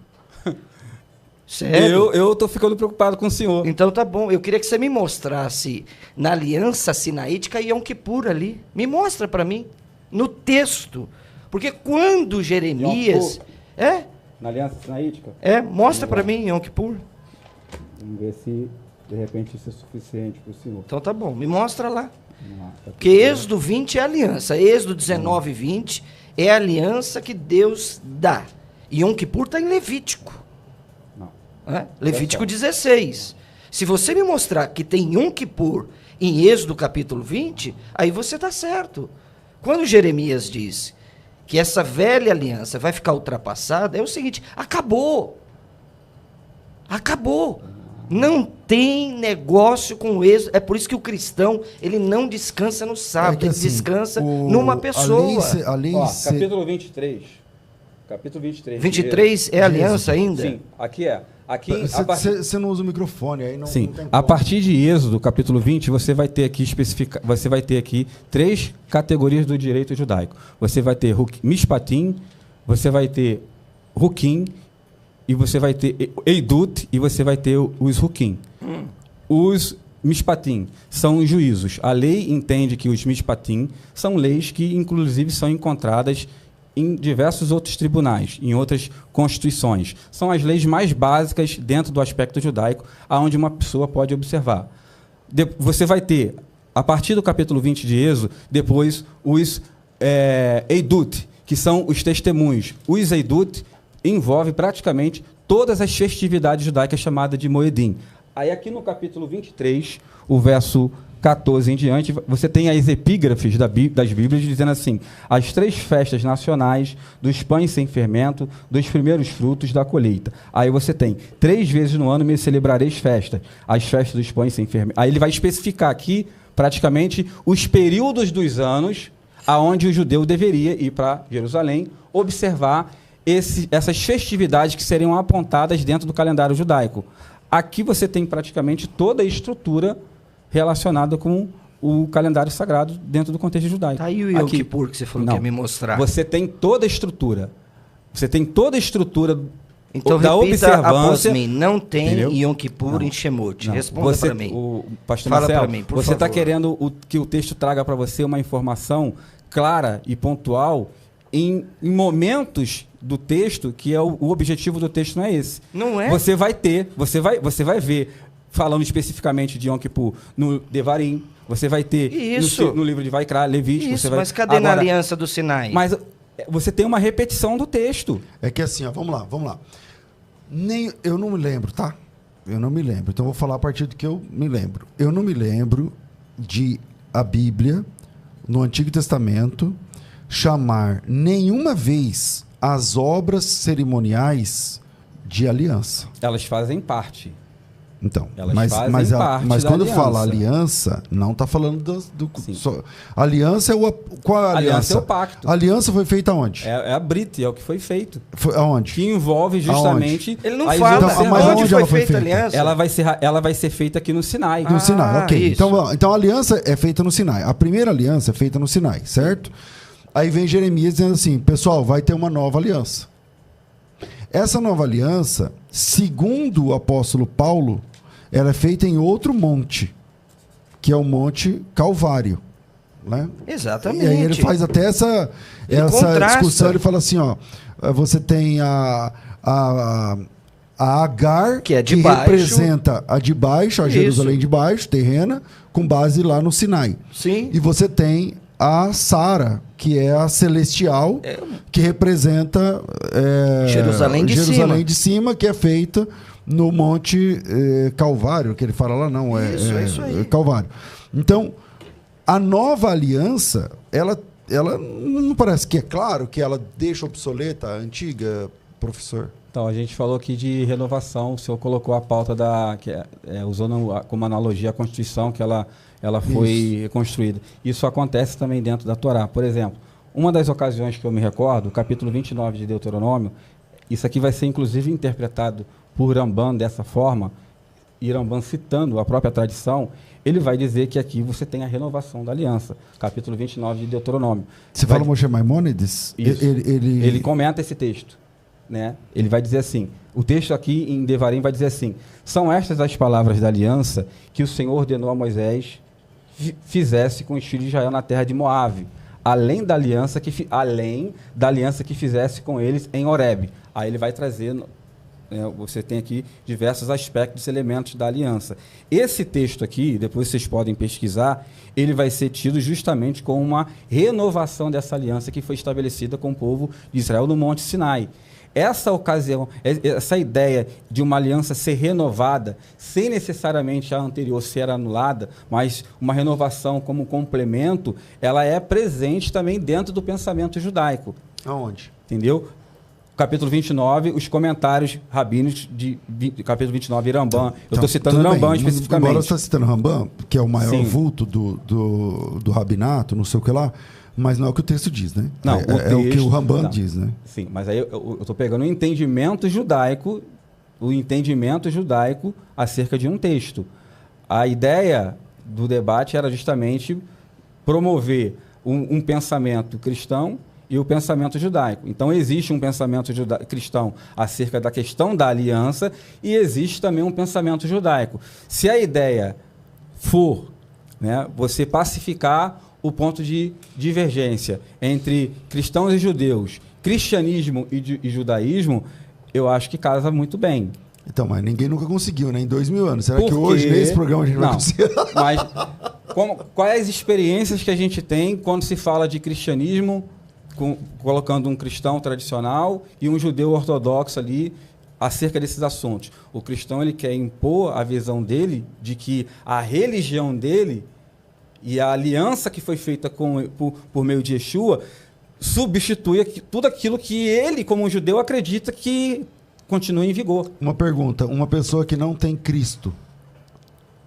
Sério? Eu estou ficando preocupado com o senhor. Então tá bom, eu queria que você me mostrasse na aliança sinaítica Yom Kippur ali. Me mostra para mim, no texto. Porque quando Jeremias... Na aliança sinaítica? Mostra para mim Yom Kippur. Vamos ver se, de repente, isso é suficiente para o senhor. Então tá bom, me mostra lá. Vamos lá. Porque Êxodo 20 é aliança. Êxodo 19 e 20 é a aliança que Deus dá. E Yom Kippur está em Levítico. Não. Levítico 16. Se você me mostrar que tem Yom Kippur em Êxodo capítulo 20, aí você está certo. Quando Jeremias diz que essa velha aliança vai ficar ultrapassada, é o seguinte, acabou. Acabou. Não tem negócio com o êxodo. É por isso que o cristão, ele não descansa no sábado, ele descansa numa pessoa. Capítulo 23. Capítulo 23. 23 é aliança ainda? Sim, aqui é. Você não usa o microfone, aí não, sim, não tem como. A partir de Êxodo, capítulo 20, você vai ter aqui 3 categorias do direito judaico. Você vai ter Mishpatim, você vai ter Hukim, e você vai ter Eidut, e você vai ter os Hukim. Os Mishpatim são os juízos. A lei entende que os Mishpatim são leis que, inclusive, são encontradas em diversos outros tribunais, em outras constituições. São as leis mais básicas dentro do aspecto judaico, aonde uma pessoa pode observar. Você vai ter, a partir do capítulo 20 de Êxodo, depois os Eidut, que são os testemunhos. Os Eidut envolvem praticamente todas as festividades judaicas chamadas de Moedim. Aí aqui no capítulo 23, o verso 14 em diante, você tem as epígrafes das Bíblias dizendo assim: as 3 festas nacionais dos pães sem fermento, dos primeiros frutos da colheita. Aí você tem 3 vezes no ano me celebrareis festas, as festas dos pães sem fermento. Aí ele vai especificar aqui praticamente os períodos dos anos aonde o judeu deveria ir para Jerusalém observar essas festividades que seriam apontadas dentro do calendário judaico. Aqui você tem praticamente toda a estrutura relacionada com o calendário sagrado dentro do contexto judaico. Tá aí o Yom Kippur que você falou que ia me mostrar. Você tem toda a estrutura. Você tem toda a estrutura então, da observância. Mim, não tem entendeu? Yom Kippur em Shemot. Responda para mim. Pastor Fala Marcelo, para mim, por você está favor. querendo que o texto traga para você uma informação clara e pontual em momentos do texto que é o objetivo do texto não é esse. Não é? Você vai ver, falando especificamente de Yom Kippur, no Devarim, você vai ter no livro de Vaikra, Levítico. Isso, você vai, mas cadê na aliança do Sinai? Mas você tem uma repetição do texto. É que assim, ó, vamos lá. Eu não me lembro, tá? Eu não me lembro. Então eu vou falar a partir do que eu me lembro. Eu não me lembro de a Bíblia, no Antigo Testamento, chamar nenhuma vez as obras cerimoniais de aliança. Elas fazem parte. Então, Elas mas fazem quando aliança. fala aliança, não está falando aliança é qual é a aliança? Aliança é o pacto. A aliança foi feita onde? É a Brit, é o que foi feito. Foi aonde? Que envolve justamente. Ele não fala. Então, mas onde foi ela foi feita a feita? aliança? Ela vai ser feita aqui no Sinai. No Sinai, ok. Isso. Então a aliança é feita no Sinai. A primeira aliança é feita no Sinai, certo? Aí vem Jeremias dizendo assim: pessoal, vai ter uma nova aliança. Essa nova aliança, segundo o apóstolo Paulo, ela é feita em outro monte, que é o Monte Calvário. Né? Exatamente. E aí ele faz até essa contrasta. discussão, ele fala assim, ó, você tem a Agar, Que é de que baixo. representa a de baixo, a Isso. Jerusalém de baixo, terrena, com base lá no Sinai. Sim. E você tem a Sara, que é a celestial, que representa Jerusalém de cima. de cima, que é feita no Monte Calvário, que ele fala lá, não, é Isso aí. Calvário. Então, a nova aliança, ela não parece que é claro que ela deixa obsoleta a antiga, professor? Então, a gente falou aqui de renovação, o senhor colocou a pauta usando como analogia a Constituição, que ela foi reconstruída. Isso acontece também dentro da Torá. Por exemplo, uma das ocasiões que eu me recordo, o capítulo 29 de Deuteronômio, isso aqui vai ser inclusive interpretado por Rambam dessa forma, e Rambam citando a própria tradição, ele vai dizer que aqui você tem a renovação da aliança, capítulo 29 de Deuteronômio. Você fala Moshe Maimônides? Isso. Ele comenta esse texto. Né? Ele vai dizer assim, o texto aqui em Devarim vai dizer assim: são estas as palavras da aliança que o Senhor ordenou a Moisés fizesse com os filhos de Israel na terra de Moabe, além da aliança que fizesse com eles em Horebe. Aí ele vai trazer, você tem aqui diversos aspectos, elementos da aliança. Esse texto aqui, depois vocês podem pesquisar, ele vai ser tido justamente como uma renovação dessa aliança que foi estabelecida com o povo de Israel no Monte Sinai. Essa ocasião, essa ideia de uma aliança ser renovada, sem necessariamente a anterior ser anulada, mas uma renovação como complemento, ela é presente também dentro do pensamento judaico. Aonde? Entendeu? Capítulo 29, os comentários rabínicos de capítulo 29, Rambam. Eu estou citando Rambam especificamente. Agora você está citando Rambam, que é o maior Sim. vulto do rabinato, não sei o que lá, mas não é o que o texto diz, né? Não, é o que o Rambam diz, né? Sim, mas aí eu estou pegando o entendimento judaico acerca de um texto. A ideia do debate era justamente promover um pensamento cristão e o pensamento judaico. Então, existe um pensamento cristão acerca da questão da aliança e existe também um pensamento judaico. Se a ideia for, né, você pacificar o ponto de divergência entre cristãos e judeus, cristianismo e judaísmo, eu acho que casa muito bem. Então, mas ninguém nunca conseguiu, né? Em 2000 anos. Será que hoje, nesse programa, a gente vai conseguir? Mas quais as experiências que a gente tem quando se fala de cristianismo, colocando um cristão tradicional e um judeu ortodoxo ali acerca desses assuntos? O cristão, ele quer impor a visão dele de que a religião dele e a aliança que foi feita por meio de Yeshua substitui tudo aquilo que ele, como um judeu, acredita que continua em vigor. Uma pergunta: uma pessoa que não tem Cristo,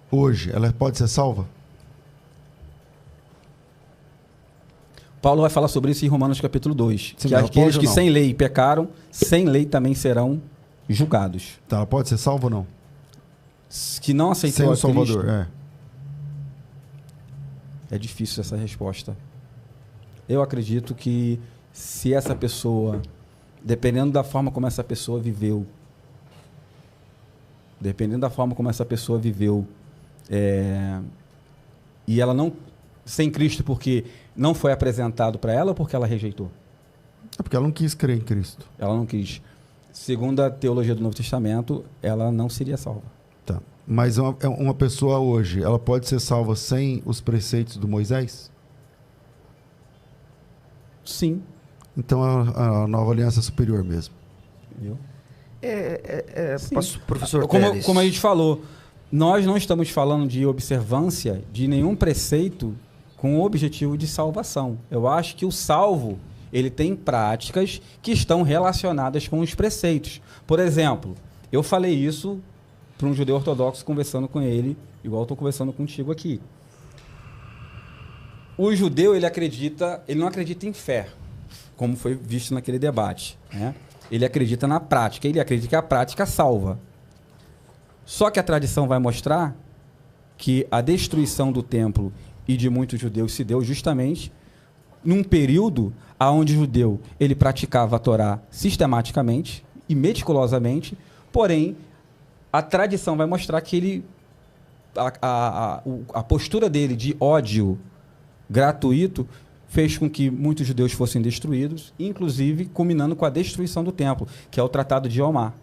hoje, ela pode ser salva? Paulo vai falar sobre isso em Romanos capítulo 2. Sim, que aqueles que sem lei pecaram, sem lei também serão julgados. Tá, ela pode ser salva ou não? Que não aceitou sem o a Salvador, Cristo, é difícil essa resposta. Eu acredito que se essa pessoa, dependendo da forma como essa pessoa viveu, e ela não, sem Cristo, porque não foi apresentado para ela ou porque ela rejeitou? É porque ela não quis crer em Cristo. Ela não quis. Segundo a teologia do Novo Testamento, ela não seria salva. Tá. Mas uma pessoa hoje, ela pode ser salva sem os preceitos do Moisés? Sim. Então a nova aliança é superior mesmo. Entendeu? Professor como a gente falou, nós não estamos falando de observância de nenhum preceito com o objetivo de salvação. Eu acho que o salvo, ele tem práticas que estão relacionadas com os preceitos. Por exemplo, eu falei isso para um judeu ortodoxo conversando com ele, igual estou conversando contigo aqui. O judeu, ele não acredita em fé, como foi visto naquele debate, né? Ele acredita na prática, ele acredita que a prática salva. Só que a tradição vai mostrar que a destruição do templo e de muitos judeus se deu justamente num período onde o judeu ele praticava a Torá sistematicamente e meticulosamente, porém a tradição vai mostrar que a postura dele de ódio gratuito fez com que muitos judeus fossem destruídos, inclusive culminando com a destruição do templo, que é o Tratado de Omar,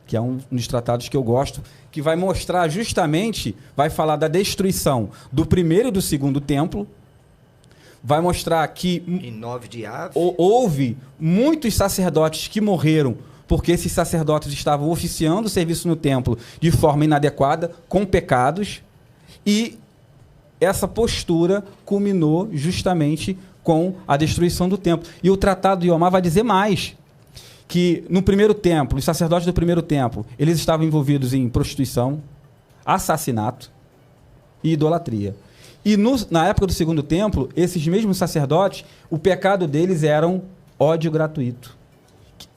que é um dos tratados que eu gosto, que vai mostrar justamente, vai falar da destruição do primeiro e do segundo templo, vai mostrar que Em 9 de Ave. houve muitos sacerdotes que morreram porque esses sacerdotes estavam oficiando o serviço no templo de forma inadequada, com pecados, e essa postura culminou justamente com a destruição do templo. E o Tratado de Omar vai dizer mais, que no primeiro templo, os sacerdotes do primeiro templo, eles estavam envolvidos em prostituição, assassinato e idolatria. E na época do segundo templo, esses mesmos sacerdotes, o pecado deles era um ódio gratuito.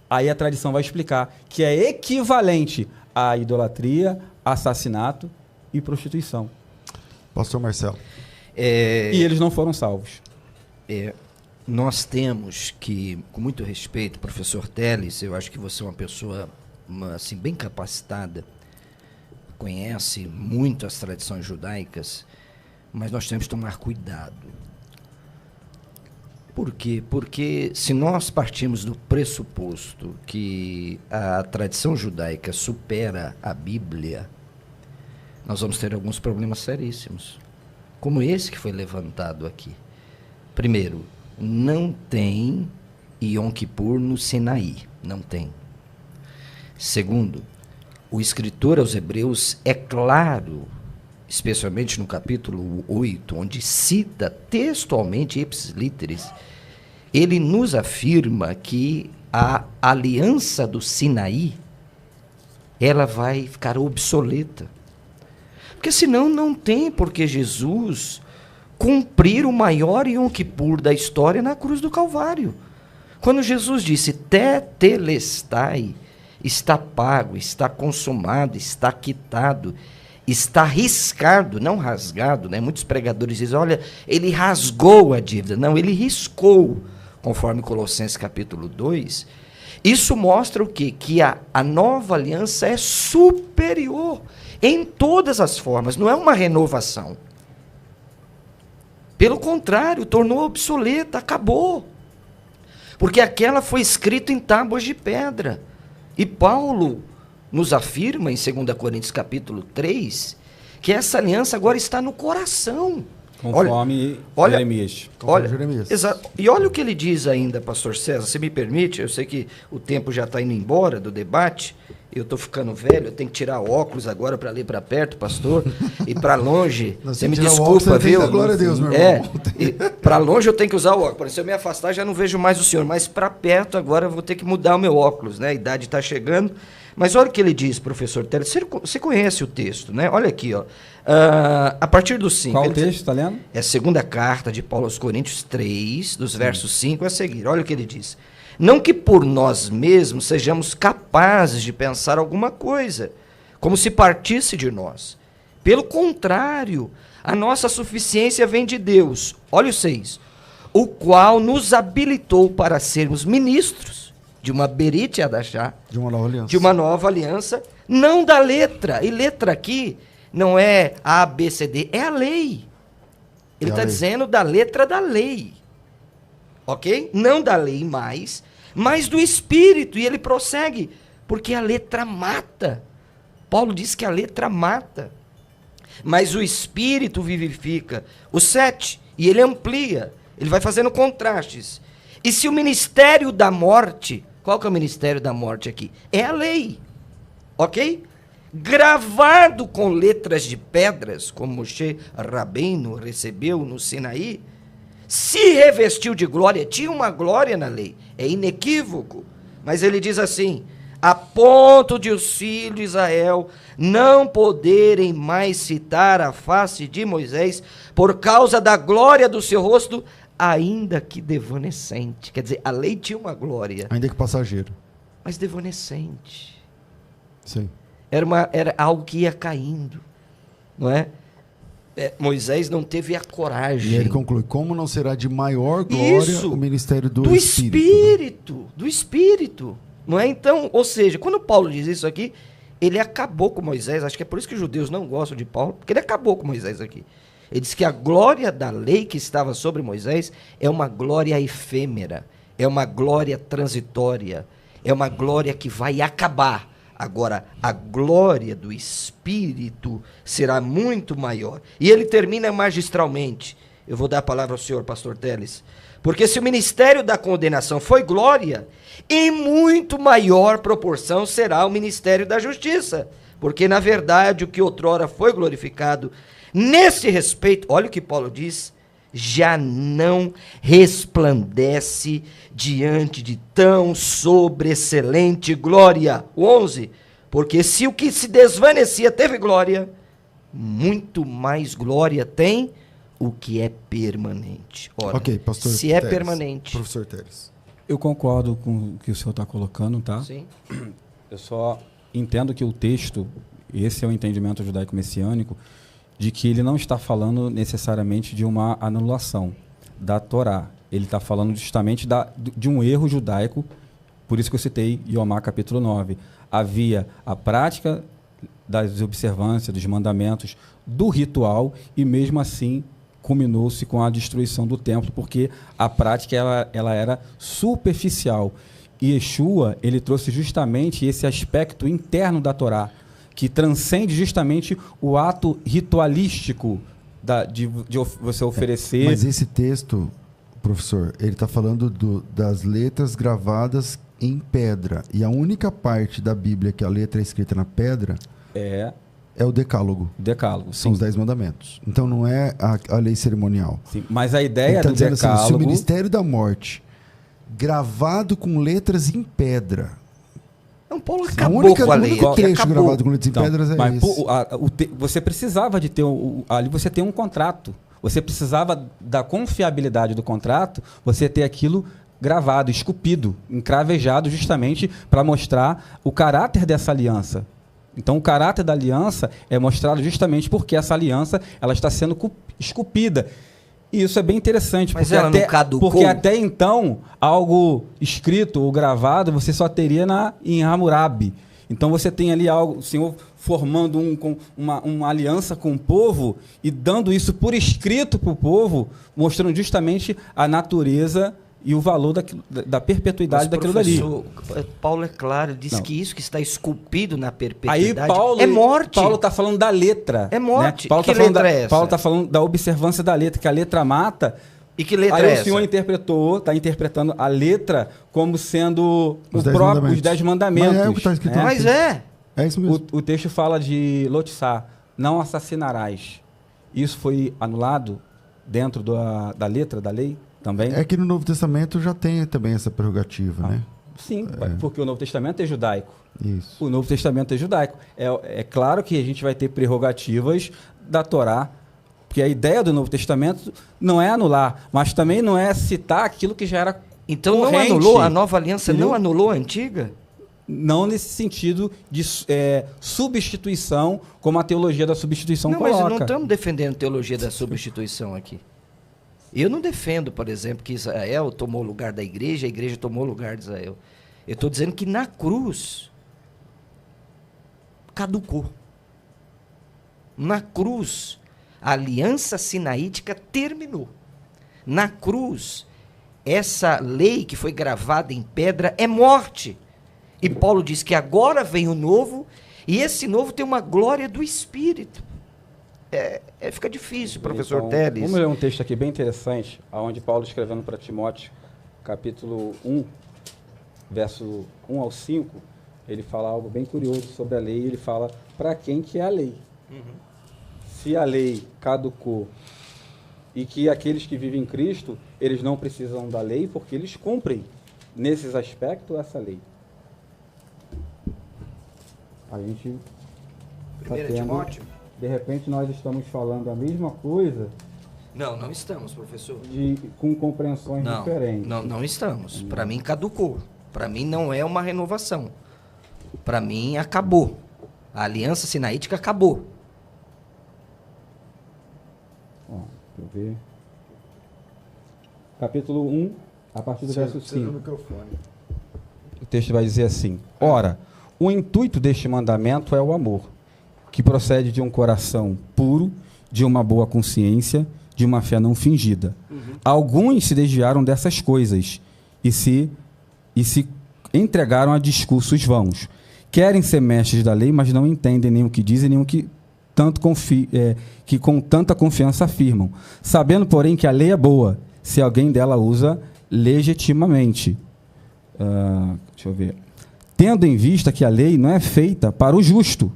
Aí a tradição vai explicar que é equivalente à idolatria, assassinato e prostituição. Pastor Marcelo. E eles não foram salvos. Nós temos que, com muito respeito, professor Teles, eu acho que você é uma pessoa assim, bem capacitada, conhece muito as tradições judaicas, mas nós temos que tomar cuidado. Por quê? Porque se nós partimos do pressuposto que a tradição judaica supera a Bíblia, nós vamos ter alguns problemas seríssimos, como esse que foi levantado aqui. Primeiro, não tem Yom Kippur no Sinaí, não tem. Segundo, o escritor aos Hebreus é claro, especialmente no capítulo 8, onde cita textualmente ipsis literis, ele nos afirma que a aliança do Sinaí, ela vai ficar obsoleta. Porque senão não tem porque Jesus cumprir o maior Yom Kippur da história na cruz do Calvário. Quando Jesus disse, tetelestai, está pago, está consumado, está quitado, está riscado, não rasgado, né? Muitos pregadores dizem, olha, ele rasgou a dívida. Não, ele riscou, conforme Colossenses capítulo 2. Isso mostra o quê? Que a nova aliança é superior em todas as formas, não é uma renovação. Pelo contrário, tornou obsoleta, acabou. Porque aquela foi escrita em tábuas de pedra. E Paulo nos afirma em 2 Coríntios capítulo 3, que essa aliança agora está no coração. Conforme Jeremias. Exato. E olha o que ele diz ainda, pastor César, se me permite, eu sei que o tempo já está indo embora do debate, eu estou ficando velho, eu tenho que tirar óculos agora para ler para perto, pastor, e para longe, você me desculpa, viu? Glória a Deus, meu irmão. Para longe eu tenho que usar o óculos, se eu me afastar já não vejo mais o senhor, mas para perto agora eu vou ter que mudar o meu óculos, né? A idade está chegando. Mas olha o que ele diz, professor Teles, você conhece o texto, né? Olha aqui, ó. A partir do 5. Qual o texto, está lendo? É a segunda carta de Paulo aos Coríntios 3, dos versos 5 a seguir. Olha o que ele diz. Não que por nós mesmos sejamos capazes de pensar alguma coisa, como se partisse de nós. Pelo contrário, a nossa suficiência vem de Deus. Olha o 6. O qual nos habilitou para sermos ministros de uma Berit Hadashah, de uma nova aliança, não da letra. E letra aqui não é A, B, C, D, é a lei. Ele está dizendo da letra da lei. Ok? Não da lei mais, mas do Espírito. E ele prossegue, porque a letra mata. Paulo diz que a letra mata, mas o Espírito vivifica. O 7, e ele amplia, ele vai fazendo contrastes. E se o ministério da morte, qual que é o ministério da morte aqui? É a lei, ok? Gravado com letras de pedras, como Moshe Rabbeinu recebeu no Sinaí, se revestiu de glória, tinha uma glória na lei, é inequívoco, mas ele diz assim, a ponto de os filhos de Israel não poderem mais citar a face de Moisés por causa da glória do seu rosto, ainda que devanecente. Quer dizer, a lei tinha uma glória. Ainda que passageiro. Mas devanecente. Sim. Era algo que ia caindo, não é? Moisés não teve a coragem. E ele conclui, como não será de maior glória o ministério do Espírito? Do Espírito, não é? Então, ou seja, quando Paulo diz isso aqui, ele acabou com Moisés, acho que é por isso que os judeus não gostam de Paulo, porque ele acabou com Moisés aqui. Ele diz que a glória da lei que estava sobre Moisés é uma glória efêmera, é uma glória transitória, é uma glória que vai acabar. Agora, a glória do Espírito será muito maior. E ele termina magistralmente. Eu vou dar a palavra ao senhor, pastor Teles. Porque se o ministério da condenação foi glória, em muito maior proporção será o ministério da justiça. Porque, na verdade, o que outrora foi glorificado, nesse respeito, olha o que Paulo diz, já não resplandece diante de tão sobreexcelente glória. O 11, porque se o que se desvanecia teve glória, muito mais glória tem o que é permanente. Ora, Ok, pastor se é Teles, permanente... Professor Teles. Eu concordo com o que o senhor está colocando, tá? Sim. Eu só entendo que o texto, esse é o entendimento judaico-messiânico, de que ele não está falando necessariamente de uma anulação da Torá. Ele está falando justamente de um erro judaico, por isso que eu citei Yomá capítulo 9. Havia a prática das observâncias, dos mandamentos, do ritual, e mesmo assim culminou-se com a destruição do templo, porque a prática ela era superficial. E Yeshua, ele trouxe justamente esse aspecto interno da Torá, que transcende justamente o ato ritualístico de você oferecer. Mas esse texto, professor, ele está falando das letras gravadas em pedra. E a única parte da Bíblia que a letra é escrita na pedra é o Decálogo. Decálogo, São os 10 mandamentos. Então não é a lei cerimonial. Sim, mas a ideia Ele tá do dizendo Decálogo... assim, se o ministério da morte, gravado com letras em pedra... Então, Paulo A acabou única, com a o lei. único trecho Acabou. gravado com letras em pedras é mas esse. você precisava de ter... ali você tem um contrato. Você precisava da confiabilidade do contrato, você ter aquilo gravado, esculpido, encravejado, justamente para mostrar o caráter dessa aliança. Então, o caráter da aliança é mostrado justamente porque essa aliança ela está sendo esculpida. E isso é bem interessante, Mas ela não caducou? porque até então, algo escrito ou gravado, você só teria em Hammurabi. Então, você tem ali algo, o Senhor formando uma aliança com o povo e dando isso por escrito para o povo, mostrando justamente a natureza e o valor da perpetuidade daquilo dali. Paulo é claro, diz que isso que está esculpido na Aí perpetuidade Paulo, é morte. Paulo está falando da letra. É morte. Né? Paulo Que tá falando letra é essa? Paulo está falando da observância da letra, que a letra mata. E que letra Aí é o essa? Senhor está interpretando a letra como sendo Os os 10 mandamentos. Mas é o que está escrito né? lá. Mas é. É isso mesmo. O texto fala de Lotsá, não assassinarás. Isso foi anulado dentro da letra da lei também? É que no Novo Testamento já tem também essa prerrogativa, né? Sim, porque o Novo Testamento é judaico. Isso. O Novo Testamento é judaico. É claro que a gente vai ter prerrogativas da Torá, porque a ideia do Novo Testamento não é anular, mas também não é citar aquilo que já era Então corrente. não anulou, a nova aliança Entendeu? não anulou a antiga? Não nesse sentido de substituição, como a teologia da substituição Não, mas coloca. não estamos defendendo teologia da substituição aqui. Eu não defendo, por exemplo, que Israel tomou o lugar da igreja, a igreja tomou o lugar de Israel. Eu estou dizendo que na cruz caducou. Na cruz, a aliança sinaítica terminou. Na cruz, essa lei que foi gravada em pedra é morte. E Paulo diz que agora vem o novo, e esse novo tem uma glória do Espírito. Fica difícil, professor Então, Teles. vamos ler um texto aqui bem interessante, onde Paulo escrevendo para Timóteo, capítulo 1, verso 1 ao 5, ele fala algo bem curioso sobre a lei, ele fala para quem que é a lei. Se a lei caducou e que aqueles que vivem em Cristo, eles não precisam da lei, porque eles cumprem, nesses aspectos, essa lei. A gente tá 1 Timóteo? de repente nós estamos falando a mesma coisa Não estamos, professor. com compreensões diferentes. Não estamos. Para mim caducou. Para mim não é uma renovação. Para mim acabou. A aliança sinaítica acabou. Ó, deixa eu ver. Capítulo 1, a partir do verso 5. O texto vai dizer assim: ora, o intuito deste mandamento é o amor, que procede de um coração puro de uma boa consciência, de uma fé não fingida. Alguns se desviaram dessas coisas e se entregaram a discursos vãos. Querem ser mestres da lei, mas não entendem nem o que dizem, nem o que que com tanta confiança afirmam, sabendo, porém, que a lei é boa, se alguém dela usa legitimamente. Deixa eu ver. Tendo em vista que a lei não é feita para o justo,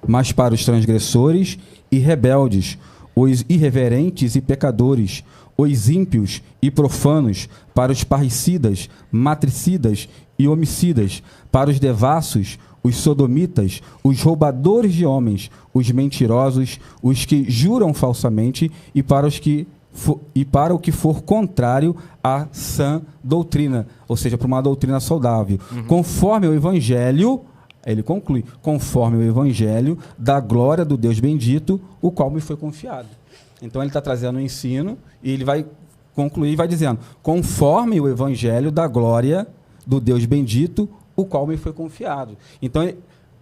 mas para os transgressores e rebeldes, os irreverentes e pecadores, os ímpios e profanos, para os parricidas, matricidas e homicidas, para os devassos, os sodomitas, os roubadores de homens, os mentirosos, os que juram falsamente e para o que for contrário à sã doutrina, ou seja, para uma doutrina saudável, conforme o Evangelho, ele conclui, conforme o Evangelho da glória do Deus bendito, o qual me foi confiado. Então ele está trazendo o ensino e ele vai concluir e vai dizendo, conforme o Evangelho da glória do Deus bendito, o qual me foi confiado. Então,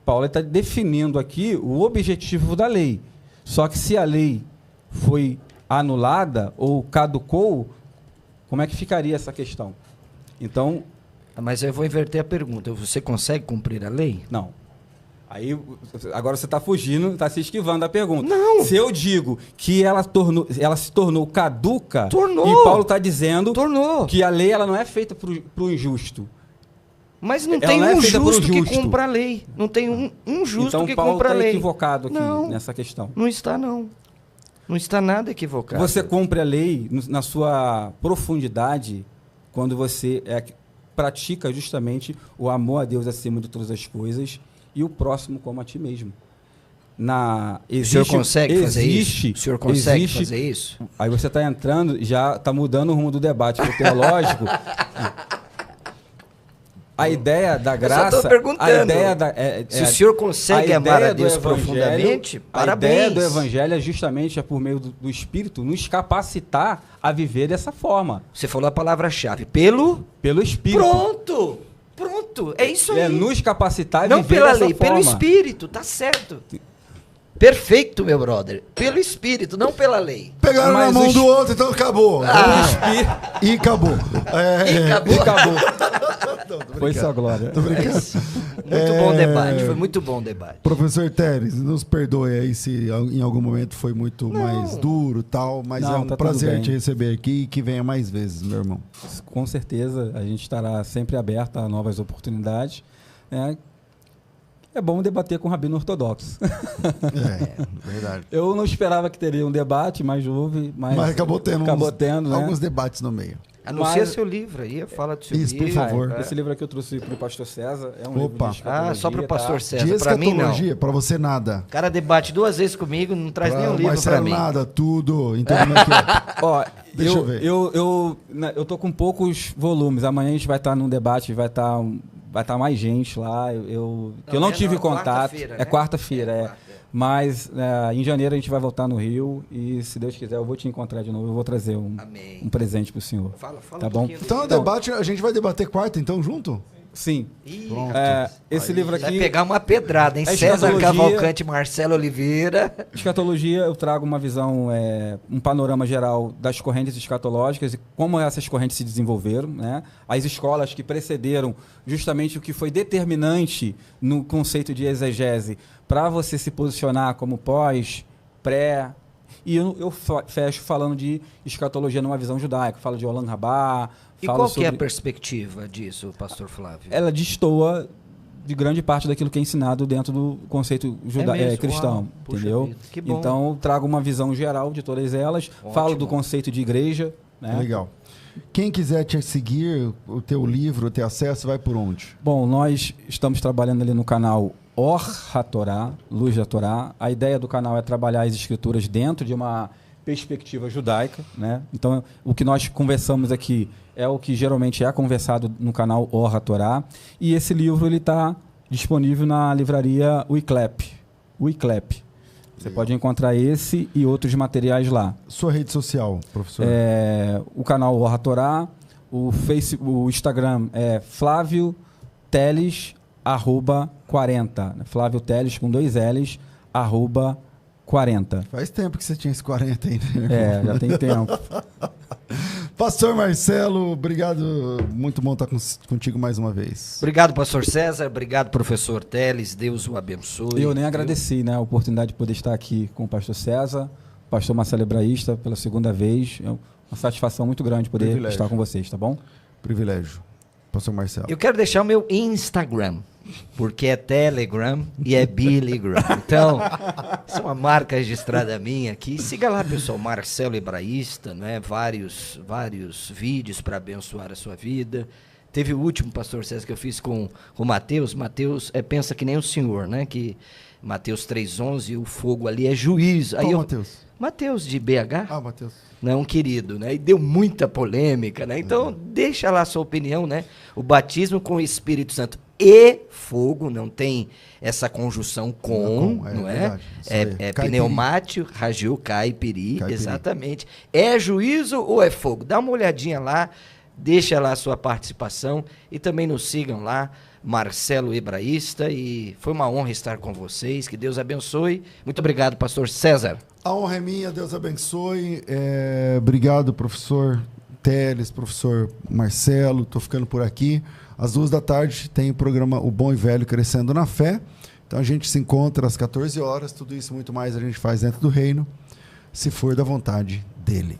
Paulo está definindo aqui o objetivo da lei. Só que se a lei foi anulada ou caducou, como é que ficaria essa questão? Então... Mas eu vou inverter a pergunta. Você consegue cumprir a lei? Não. Aí, agora você está fugindo, está se esquivando da pergunta. Não. Se eu digo que ela se tornou caduca, Tornou. E Paulo está dizendo Tornou. que a lei ela não é feita para o injusto. Mas não Ela tem não é um feita por justo que justo. cumpra a lei. Não tem um justo Então, que Paulo cumpra a está lei. equivocado aqui Não. nessa questão. Não está, não. Não está nada equivocado. Você cumpre a lei na sua profundidade quando você pratica justamente o amor a Deus acima de todas as coisas e o próximo como a ti mesmo. O senhor consegue fazer isso? O senhor consegue fazer isso? Aí você está entrando, já está mudando o rumo do debate pro teológico. A ideia da graça... Eu só tô perguntando. A ideia se o senhor consegue amar a Deus profundamente, parabéns. A ideia do Evangelho é justamente, por meio do Espírito, nos capacitar a viver dessa forma. Você falou a palavra-chave. Pelo Espírito. Pronto. É isso aí. É nos capacitar a não viver pela dessa lei, forma. pelo Espírito. Tá certo. Perfeito, meu brother. Pelo Espírito, não pela lei. Pegaram na mão do outro, então acabou. E acabou. E acabou. Foi sua glória. Tô brincando. Muito bom debate, foi muito bom debate. Professor Teres, nos perdoe aí se em algum momento foi muito mais duro e tal, mas Não, é um tá tudo prazer bem. te receber aqui e que venha mais vezes, meu irmão. Com certeza, a gente estará sempre aberto a novas oportunidades. Né? É bom debater com o rabino ortodoxo. Verdade. Eu não esperava que teria um debate, mas houve. Mas acabou tendo, né? alguns debates no meio. Anuncia seu livro aí, fala do seu Isso, por livro. favor. Esse livro aqui eu trouxe para o pastor César. É um livro Opa. de escatologia, Só para o pastor tá? César. De Para mim, não. escatologia, pra você nada. O cara debate 2 vezes comigo, não traz nenhum livro Marcelo, para mim. nada, tudo. Então, como é que é? Ó, Deixa eu ver. Eu tô com poucos volumes. Amanhã a gente vai estar num debate, vai estar mais gente lá. Eu não tive contato. quarta-feira, É né? quarta-feira, É quarta. Mas em janeiro a gente vai voltar no Rio e, se Deus quiser, eu vou te encontrar de novo. Eu vou trazer Amém. um presente pro senhor. Fala Tá um bom? pouquinho do Então, o livro. debate, a gente vai debater quarta, então, junto? Sim. Ih, Pronto. Esse livro vai aqui, pegar uma pedrada, hein? A César escatologia- Cavalcante, Marcelo Oliveira. escatologia, eu trago uma visão, um panorama geral das correntes escatológicas e como essas correntes se desenvolveram, né? As escolas que precederam justamente o que foi determinante no conceito de exegese para você se posicionar como pós, pré. E eu fecho falando de escatologia numa visão judaica. Falo de Olam Rabá. E falo qual que é a sobre... perspectiva disso, pastor Flávio? Ela destoa de grande parte daquilo que é ensinado dentro do conceito mesmo? cristão, Uau, puxa entendeu? vida, que bom. Então, eu trago uma visão geral de todas elas, falo Ótimo. do conceito de igreja, né? Legal. Quem quiser te seguir, o teu livro, ter acesso, vai por onde? Bom, nós estamos trabalhando ali no canal Or HaTorá, Luz da Torá. A ideia do canal é trabalhar as escrituras dentro de uma perspectiva judaica, né? Então, o que nós conversamos aqui é o que geralmente é conversado no canal Or HaTorá. E esse livro ele está disponível na livraria Wiclap. Você pode encontrar esse e outros materiais lá. Sua rede social, professor? O canal Or HaTorá, o Instagram é Flávio Teles @40, Flávio Teles com 2 L's @40. 40. Faz tempo que você tinha esse 40 ainda. Já tem tempo. Pastor Marcelo, obrigado. Muito bom estar contigo mais uma vez. Obrigado, pastor César. Obrigado, professor Teles. Deus o abençoe. Eu nem agradeci, né, a oportunidade de poder estar aqui com o pastor César, pastor Marcelo Hebraísta, pela segunda vez. É uma satisfação muito grande poder estar com vocês, tá bom? Privilégio. Pastor Marcelo. Eu quero deixar o meu Instagram, porque é Telegram e é Billygram. Então, isso é uma marca registrada minha aqui. Siga lá, pessoal, Marcelo Hebraísta, né? Vários vídeos para abençoar a sua vida. Teve o último, pastor César, que eu fiz com o Mateus. Mateus pensa que nem o senhor, né? Que Mateus 3,11, o fogo ali é juízo. Qual Mateus? Mateus de BH. Ah, Mateus. Não, um querido, né? E deu muita polêmica, né? Então, deixa lá a sua opinião, né? O batismo com o Espírito Santo e fogo, não tem essa conjunção com, não é? É pneumático, ragiu, caipiri, exatamente. É juízo ou é fogo? Dá uma olhadinha lá, deixa lá a sua participação e também nos sigam lá, Marcelo Hebraísta, e foi uma honra estar com vocês, que Deus abençoe. Muito obrigado, pastor César. A honra é minha, Deus abençoe. Obrigado, professor Teles, professor Marcelo, estou ficando por aqui. Às 14h tem o programa O Bom e Velho Crescendo na Fé. Então a gente se encontra às 14 horas, tudo isso e muito mais a gente faz dentro do reino, se for da vontade dele.